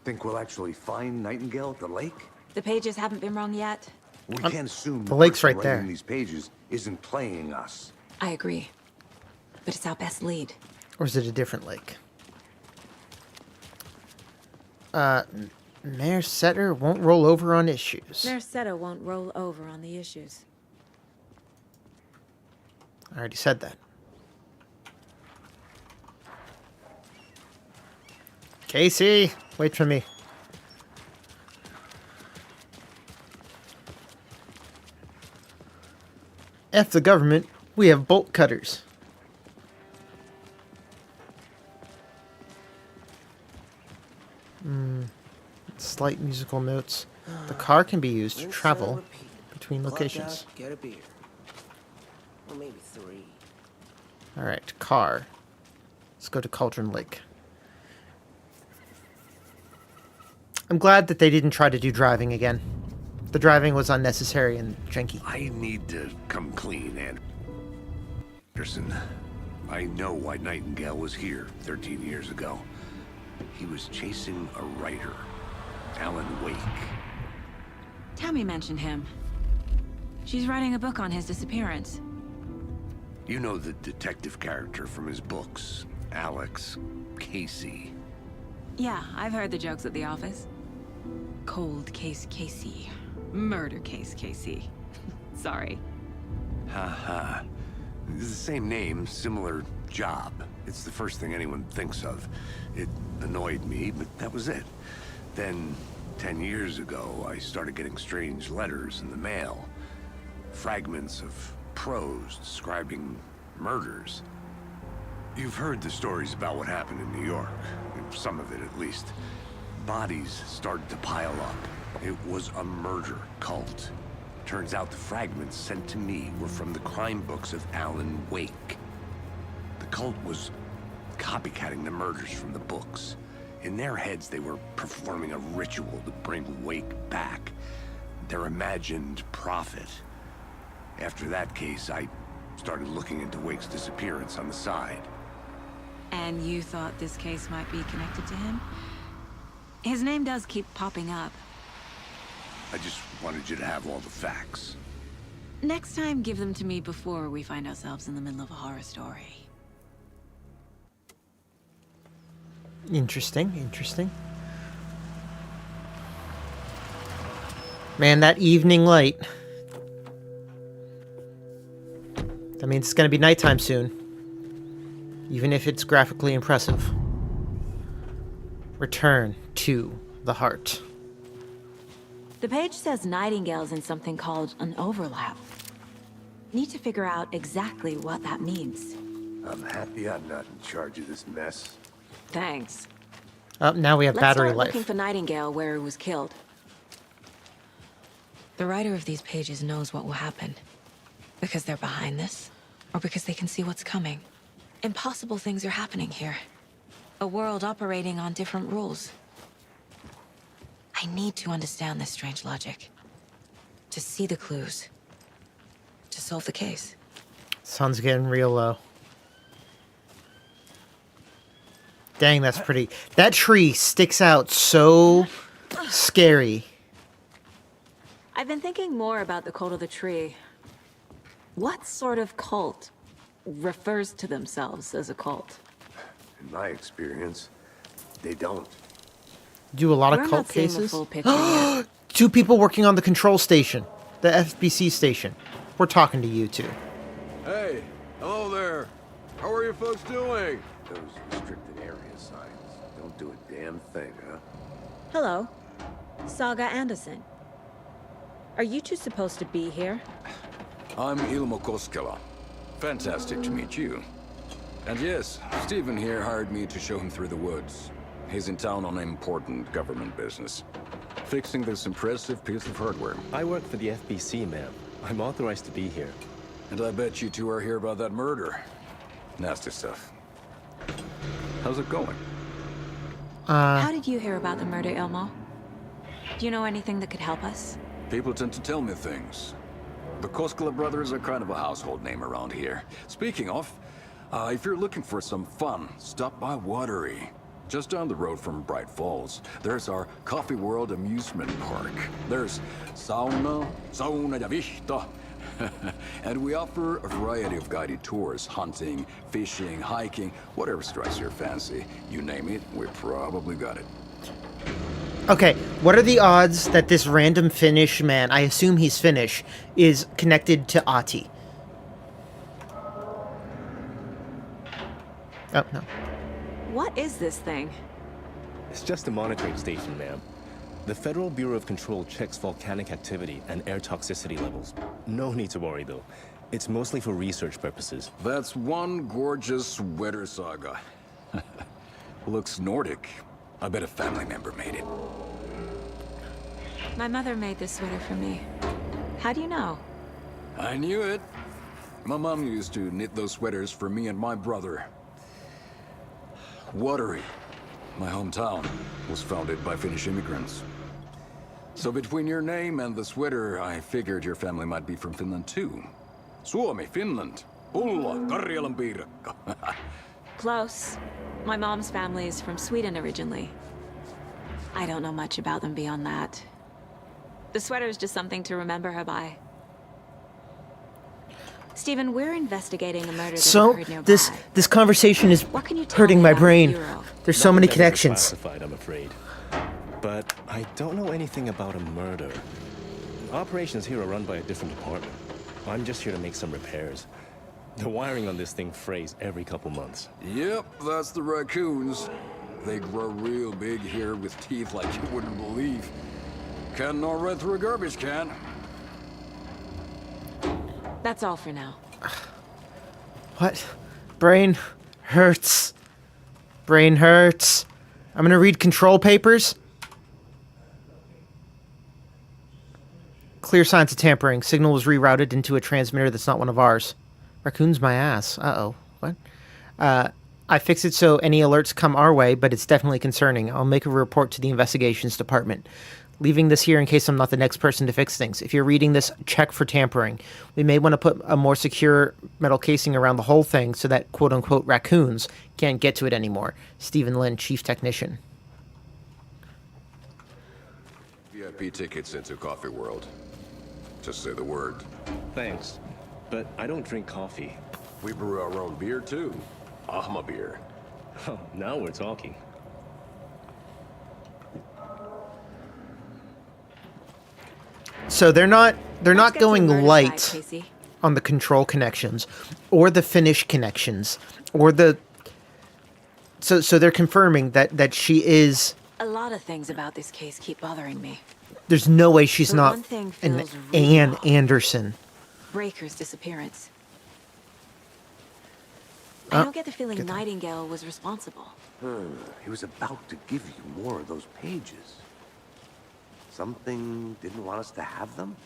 Think we'll actually find Nightingale at the lake? The pages haven't been wrong yet. We can't assume the lake's person right there. writing these pages isn't playing us. I agree. But it's our best lead. Or is it a different lake? Mayor Setter won't roll over on issues. Mayor Setter won't roll over on the issues. I already said that. Casey, wait for me. F the government, we have bolt cutters. Slight musical notes. The car can be used to travel between locations. Get a beer. Or maybe 3. Alright, car. Let's go to Cauldron Lake. I'm glad that they didn't try to do driving again. The driving was unnecessary and janky. I need to come clean, Anderson. I know why Nightingale was here 13 years ago. He was chasing a writer, Alan Wake. Tammy mentioned him. She's writing a book on his disappearance. You know the detective character from his books, Alex Casey. Yeah, I've heard the jokes at the office. Cold case Casey. Murder case Casey. Sorry. Haha. It's the same name, similar job. It's the first thing anyone thinks of. It annoyed me, but that was it. Then, 10 years ago, I started getting strange letters in the mail. Fragments of prose describing murders. You've heard the stories about what happened in New York. Some of it, at least. Bodies started to pile up. It was a murder cult. Turns out the fragments sent to me were from the crime books of Alan Wake. The cult was copycatting the murders from the books. In their heads, they were performing a ritual to bring Wake back. Their imagined prophet. After that case, I started looking into Wake's disappearance on the side. And you thought this case might be connected to him? His name does keep popping up. I just wanted you to have all the facts. Next time, give them to me before we find ourselves in the middle of a horror story. Interesting, interesting. Man, that evening light. That means it's gonna be nighttime soon. Even if it's graphically impressive. Return to the heart. The page says Nightingale's in something called an overlap. Need to figure out exactly what that means. I'm happy I'm not in charge of this mess. Thanks. Oh, now we have Let's battery start life. looking for Nightingale where he was killed. The writer of these pages knows what will happen. Because they're behind this, or because they can see what's coming. Impossible things are happening here. A world operating on different rules. I need to understand this strange logic. To see the clues. To solve the case. Sun's getting real low. Dang, that's pretty. That tree sticks out so scary. I've been thinking more about the cult of the tree. What sort of cult refers to themselves as a cult? In my experience, they don't. Do a lot of We're cult not seeing the cases. full picture yet. 2 people working on the control station. The FBC station. We're talking to you two. Hey, hello there. How are you folks doing? Those restricted area signs don't do a damn thing, huh? Hello. Saga Anderson. Are you two supposed to be here? I'm Ilmo Koskela. Fantastic to meet you. And yes, Stephen here hired me to show him through the woods. He's in town on important government business. Fixing this impressive piece of hardware. I work for the FBC, ma'am. I'm authorized to be here. And I bet you two are here about that murder. Nasty stuff. How's it going? How did you hear about the murder, Ilmo? Do you know anything that could help us? People tend to tell me things. The Koskela brothers are kind of a household name around here. Speaking of, if you're looking for some fun, stop by Watery. Just down the road from Bright Falls, there's our Coffee World amusement park. There's sauna ja vihto. And we offer a variety of guided tours, hunting, fishing, hiking, whatever strikes your fancy. You name it, we probably got it. Okay, what are the odds that this random Finnish man, I assume he's Finnish, is connected to Ahti? Oh, no. What is this thing? It's just a monitoring station, ma'am. The Federal Bureau of Control checks volcanic activity and air toxicity levels. No need to worry, though. It's mostly for research purposes. That's one gorgeous sweater, Saga. Looks Nordic. I bet a family member made it. My mother made this sweater for me. How do you know? I knew it. My mom used to knit those sweaters for me and my brother. Watery, my hometown, was founded by Finnish immigrants. So between your name and the sweater, I figured your family might be from Finland too. Suomi, Finland. Ulla, Karjalan piirakka. Close. My mom's family is from Sweden originally. I don't know much about them beyond that. The sweater is just something to remember her by. Stephen, we're investigating a murder that So, occurred nearby. this conversation is What can you tell hurting me my about the brain. Bureau? There's so many Nothing that isn't connections. classified, I'm afraid. But I don't know anything about a murder. Operations here are run by a different department. I'm just here to make some repairs. The wiring on this thing frays every couple months. Yep, that's the raccoons. They grow real big here with teeth like you wouldn't believe. Can't know right through a garbage can. That's all for now. What? Brain hurts. Brain hurts. I'm gonna read control papers. Clear signs of tampering. Signal was rerouted into a transmitter that's not one of ours. Raccoon's my ass. Uh-oh. What? I fixed it so any alerts come our way, but it's definitely concerning. I'll make a report to the investigations department. Leaving this here in case I'm not the next person to fix things. If you're reading this, check for tampering. We may want to put a more secure metal casing around the whole thing so that quote-unquote raccoons can't get to it anymore. Stephen Lynn, Chief Technician. VIP tickets into Coffee World. Just say the word. Thanks, but I don't drink coffee. We brew our own beer, too. Ahma beer. Oh, now we're talking. So they're not get to going murder light side, Casey. on the control connections or the finish connections or the so they're confirming that she is. A lot of things about this case keep bothering me. There's no way she's But not one thing an feels really Anne off. Anderson. Breaker's disappearance. Uh, I don't get the feeling Nightingale was responsible. He was about to give you more of those pages. Something didn't want us to have them?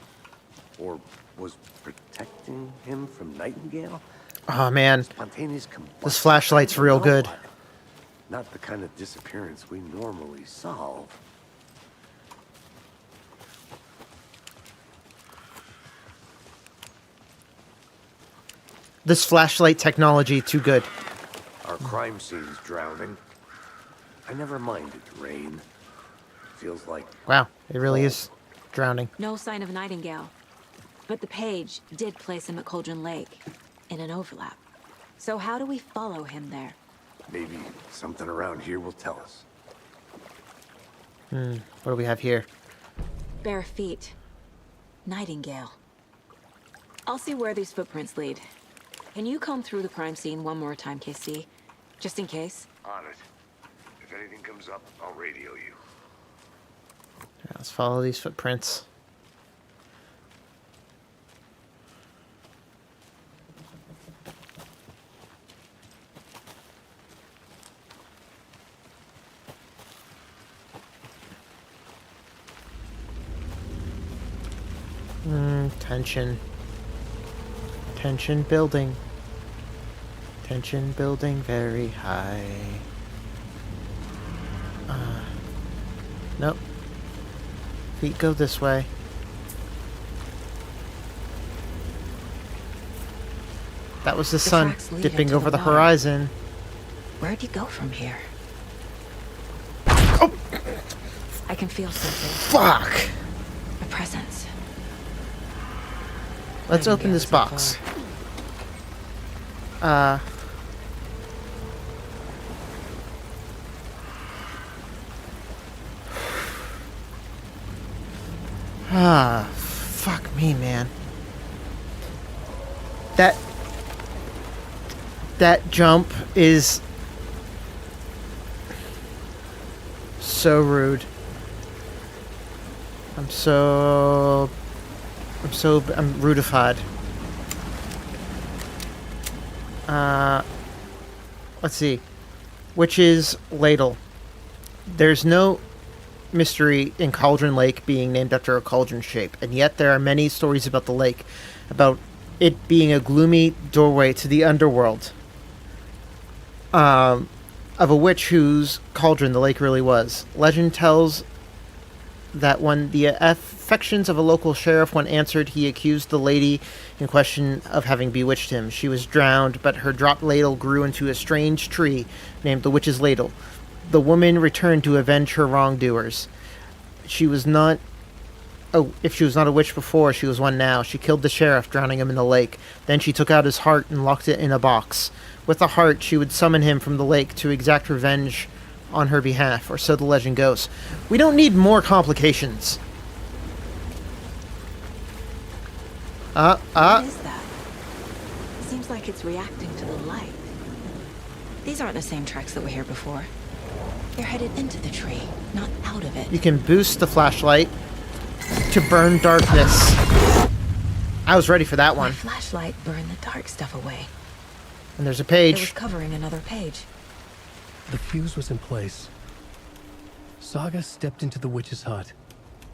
Or was protecting him from Nightingale? Oh man, Spontaneous combustion. this flashlight's real good. Not the kind of disappearance we normally solve. This flashlight technology too good. Our crime scene's drowning. I never minded rain. Feels like Wow, it really is drowning. No sign of Nightingale. But the page did place him at Cauldron Lake, in an overlap. So how do we follow him there? maybe something around here will tell us. What do we have here? Bare feet. Nightingale. I'll see where these footprints lead. Can you comb through the crime scene one more time, KC? Just in case? On it. If anything comes up, I'll radio you. Yeah, let's follow these footprints. Tension. Tension building. Tension building very high. Nope. Feet go this way. That was the sun tracks lead dipping into over the the water. horizon. Where'd you go from here? Oh! I can feel something. Fuck! A presence. Let's open this box. Fuck me, man. That jump is so rude. I'm rudified. Let's see. Witch's Ladle. There's no mystery in Cauldron Lake being named after a cauldron shape, and yet there are many stories about the lake, about it being a gloomy doorway to the underworld. Of a witch whose cauldron the lake really was. Legend tells that when the affections of a local sheriff when answered, he accused the lady in question of having bewitched him. She was drowned, but her dropped ladle grew into a strange tree named the Witch's Ladle. The woman returned to avenge her wrongdoers. If she was not a witch before, she was one now. She killed the sheriff, drowning him in the lake. Then she took out his heart and locked it in a box. With the heart, she would summon him from the lake to exact revenge on her behalf, or so the legend goes. We don't need more complications. What is that? Seems like it's reacting to the light. These aren't the same tracks that were here before. They're headed into the tree, not out of it. You can boost the flashlight to burn darkness. I was ready for that one. My flashlight burned the dark stuff away. And there's a It page. was covering another page. The fuse was in place. Saga stepped into the witch's hut.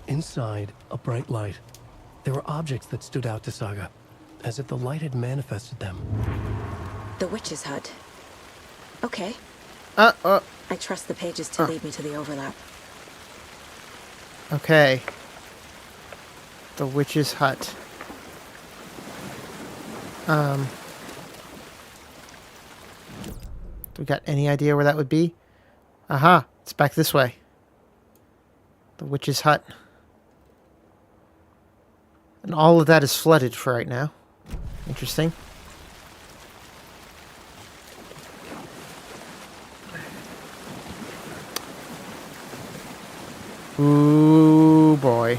Inside, a bright light. There were objects that stood out to Saga, as if the light had manifested them. The witch's hut. Okay. I trust the pages to lead me to the overlap. Okay. The witch's hut. Do we got any idea where that would be? Aha, it's back this way. The witch's hut. And all of that is flooded for right now. Interesting. Ooh, boy.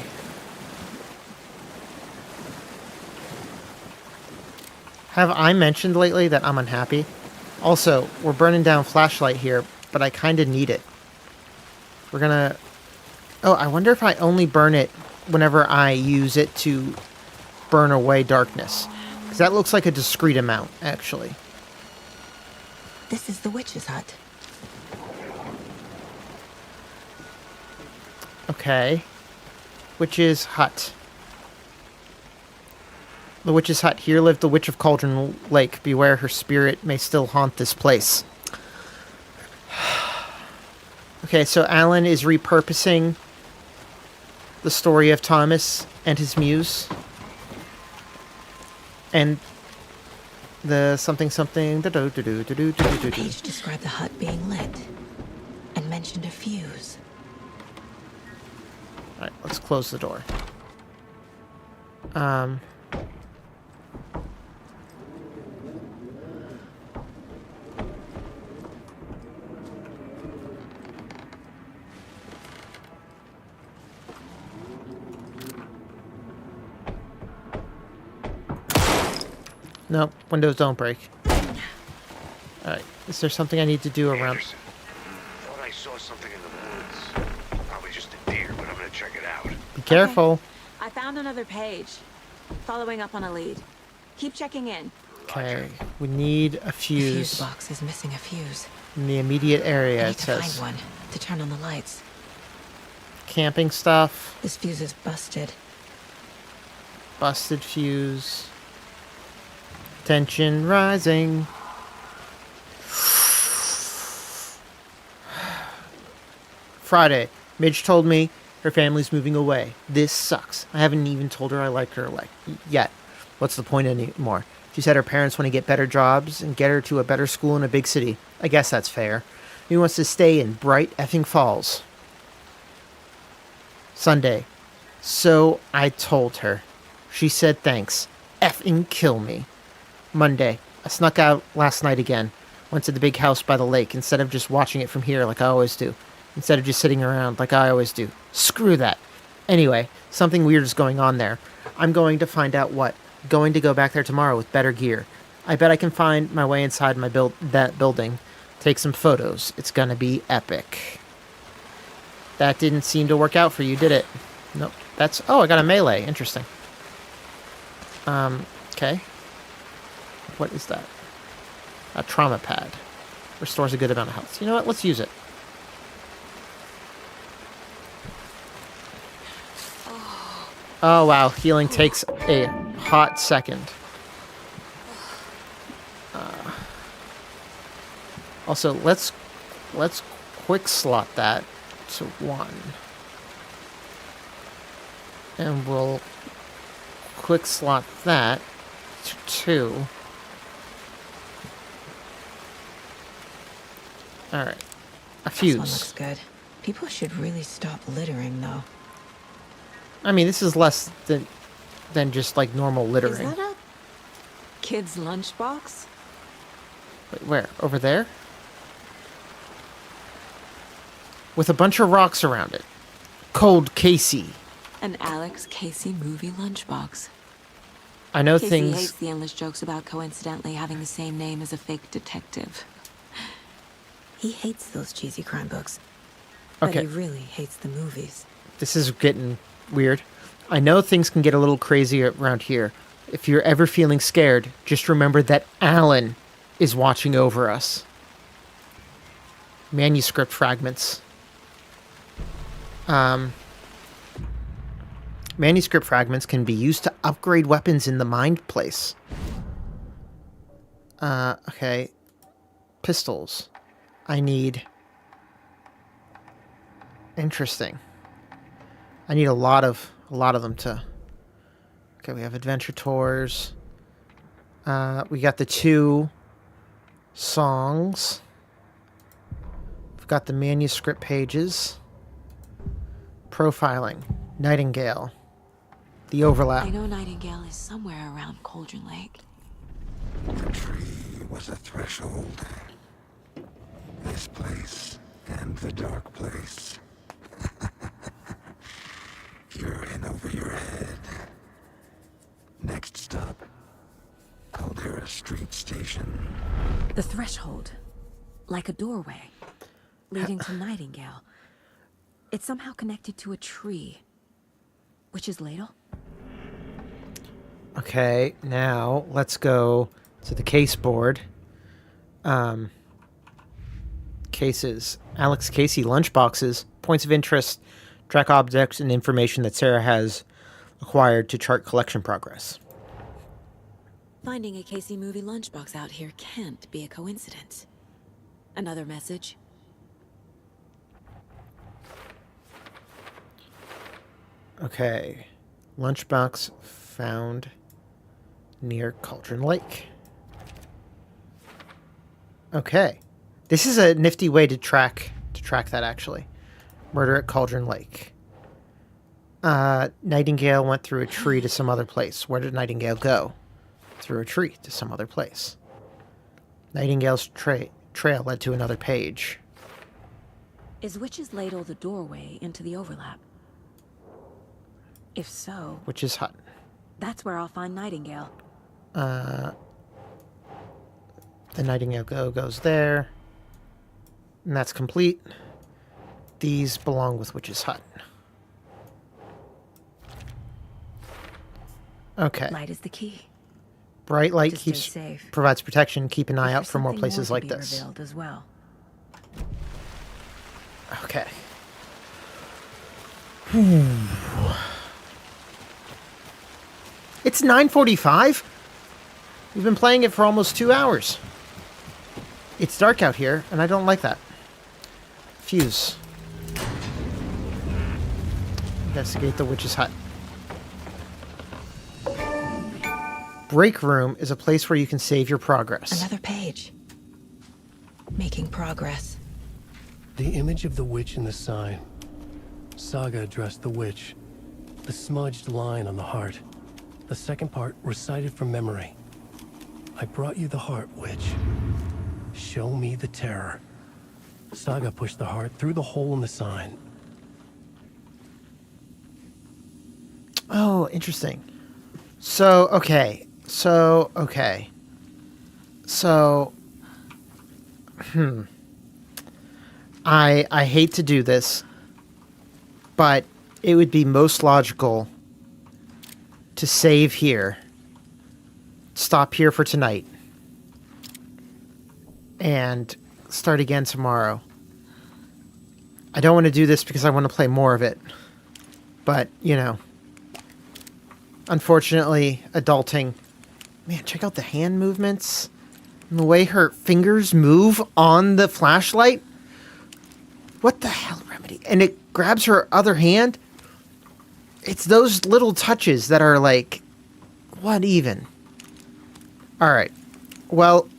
Have I mentioned lately that I'm unhappy? Also, we're burning down flashlight here, but I kind of need it. We're gonna... Oh, I wonder if I only burn it whenever I use it to burn away darkness. Because that looks like a discrete amount, actually. This is the witch's hut. Okay. Witch's hut. The witch's hut. Here lived the witch of Cauldron Lake. Beware, her spirit may still haunt this place. Okay, so Alan is repurposing the story of Thomas and his muse. And the something. The page described the hut being lit and mentioned a fuse. Alright, let's close the door. Nope, windows don't break. Alright, is there something I need to do around... Thought I saw something in the woods. Probably just a deer, but I'm gonna check it out. Be careful. I found another page. Following up on a lead. Keep checking in. Okay, we need a The fuse. fuse box is missing a fuse. In the immediate area, I it need to says. find one to turn on the lights. Camping stuff. This fuse is busted. Busted fuse. Tension rising. Friday. Midge told me her family's moving away. This sucks. I haven't even told her I like her yet. What's the point anymore? She said her parents want to get better jobs and get her to a better school in a big city. I guess that's fair. He wants to stay in bright effing Falls. Sunday. So I told her. She said thanks. Effing kill me. Monday. I snuck out last night again. Went to the big house by the lake instead of just watching it from here like I always do. Instead of just sitting around like I always do. Screw that. Anyway, something weird is going on there. I'm going to find out what. Going to go back there tomorrow with better gear. I bet I can find my way inside that building. Take some photos. It's gonna be epic. That didn't seem to work out for you, did it? Nope. That's... Oh, I got a melee. Interesting. Okay. What is that? A trauma pad. Restores a good amount of health. You know what? Let's use it. Oh, wow. Healing takes a hot second. Also, let's quick slot that to 1. And we'll quick slot that to 2. Alright. A fuse. This one looks good. People should really stop littering, though. I mean, this is less than just like normal littering. Is that a kid's lunchbox? Wait, where? Over there? With a bunch of rocks around it. Cold Casey. An Alex Casey movie lunchbox. I know Casey things... hates the endless jokes about coincidentally having the same name as a fake detective. He hates those cheesy crime books. But Okay. he really hates the movies. This is getting weird. I know things can get a little crazy around here. If you're ever feeling scared, just remember that Alan is watching over us. Manuscript fragments. Manuscript fragments can be used to upgrade weapons in the Mind Place. Okay. Pistols. I need... Interesting. I need a lot of them to... Okay, we have Adventure Tours. We got the 2 songs. We've got the manuscript pages. Profiling. Nightingale. The overlap. I know Nightingale is somewhere around Cauldron Lake. The tree was a threshold. This place and the dark place. You're in over your head. Next stop, Caldera Street Station. The threshold. Like a doorway. Leading to Nightingale. It's somehow connected to a tree. Witch's Ladle? Okay, now let's go to the case board. Cases. Alex Casey lunchboxes. Points of interest. Track objects and information that Sarah has acquired to chart collection progress. Finding a Casey movie lunchbox out here can't be a coincidence. Another message. Okay. Lunchbox found near Cauldron Lake. Okay. This is a nifty way to track that, actually. Murder at Cauldron Lake. Nightingale went through a tree to some other place. Where did Nightingale go? Through a tree to some other place. Nightingale's trail led to another page. Is Witch's Ladle the doorway into the overlap? If so... Witch's Hut. That's where I'll find Nightingale. The Nightingale goes there. And that's complete. These belong with Witch's Hut. Okay. Light is the key. Bright light To keeps stay safe. provides protection. Keep an eye out There's for more something places to like be this. revealed as well. Okay. It's 9:45. We've been playing it for almost 2 hours. It's dark out here, and I don't like that. Fuse. Investigate the witch's hut. Break room is a place where you can save your progress. Another page. Making progress. The image of the witch in the sign. Saga addressed the witch. The smudged line on the heart. The second part recited from memory. I brought you the heart, witch. Show me the terror. Saga pushed the heart through the hole in the sign. Oh, interesting. So, okay. I hate to do this, but it would be most logical to save here, stop here for tonight, and start again tomorrow. I don't want to do this because I want to play more of it, but, you know, unfortunately, adulting. Man, check out the hand movements and the way her fingers move on the flashlight. What the hell, Remedy? And it grabs her other hand. It's those little touches that are like, what even? All right. Well,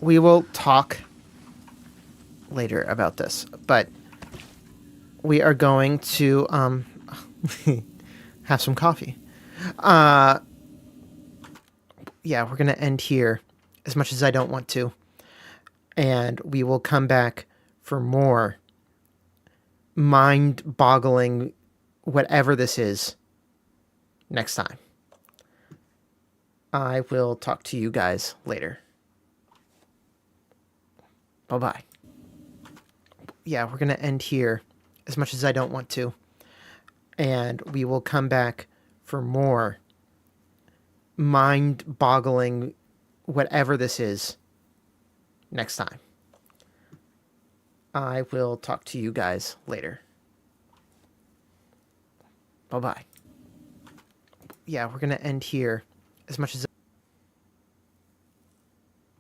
we will talk later about this, but we are going to have some coffee. Yeah, we're going to end here, as much as I don't want to. And we will come back for more mind-boggling whatever this is next time. I will talk to you guys later. Bye-bye. Yeah, we're going to end here, as much as I don't want to. And we will come back for more mind-boggling whatever this is next time. I will talk to you guys later. Bye-bye. Yeah, we're going to end here. As much as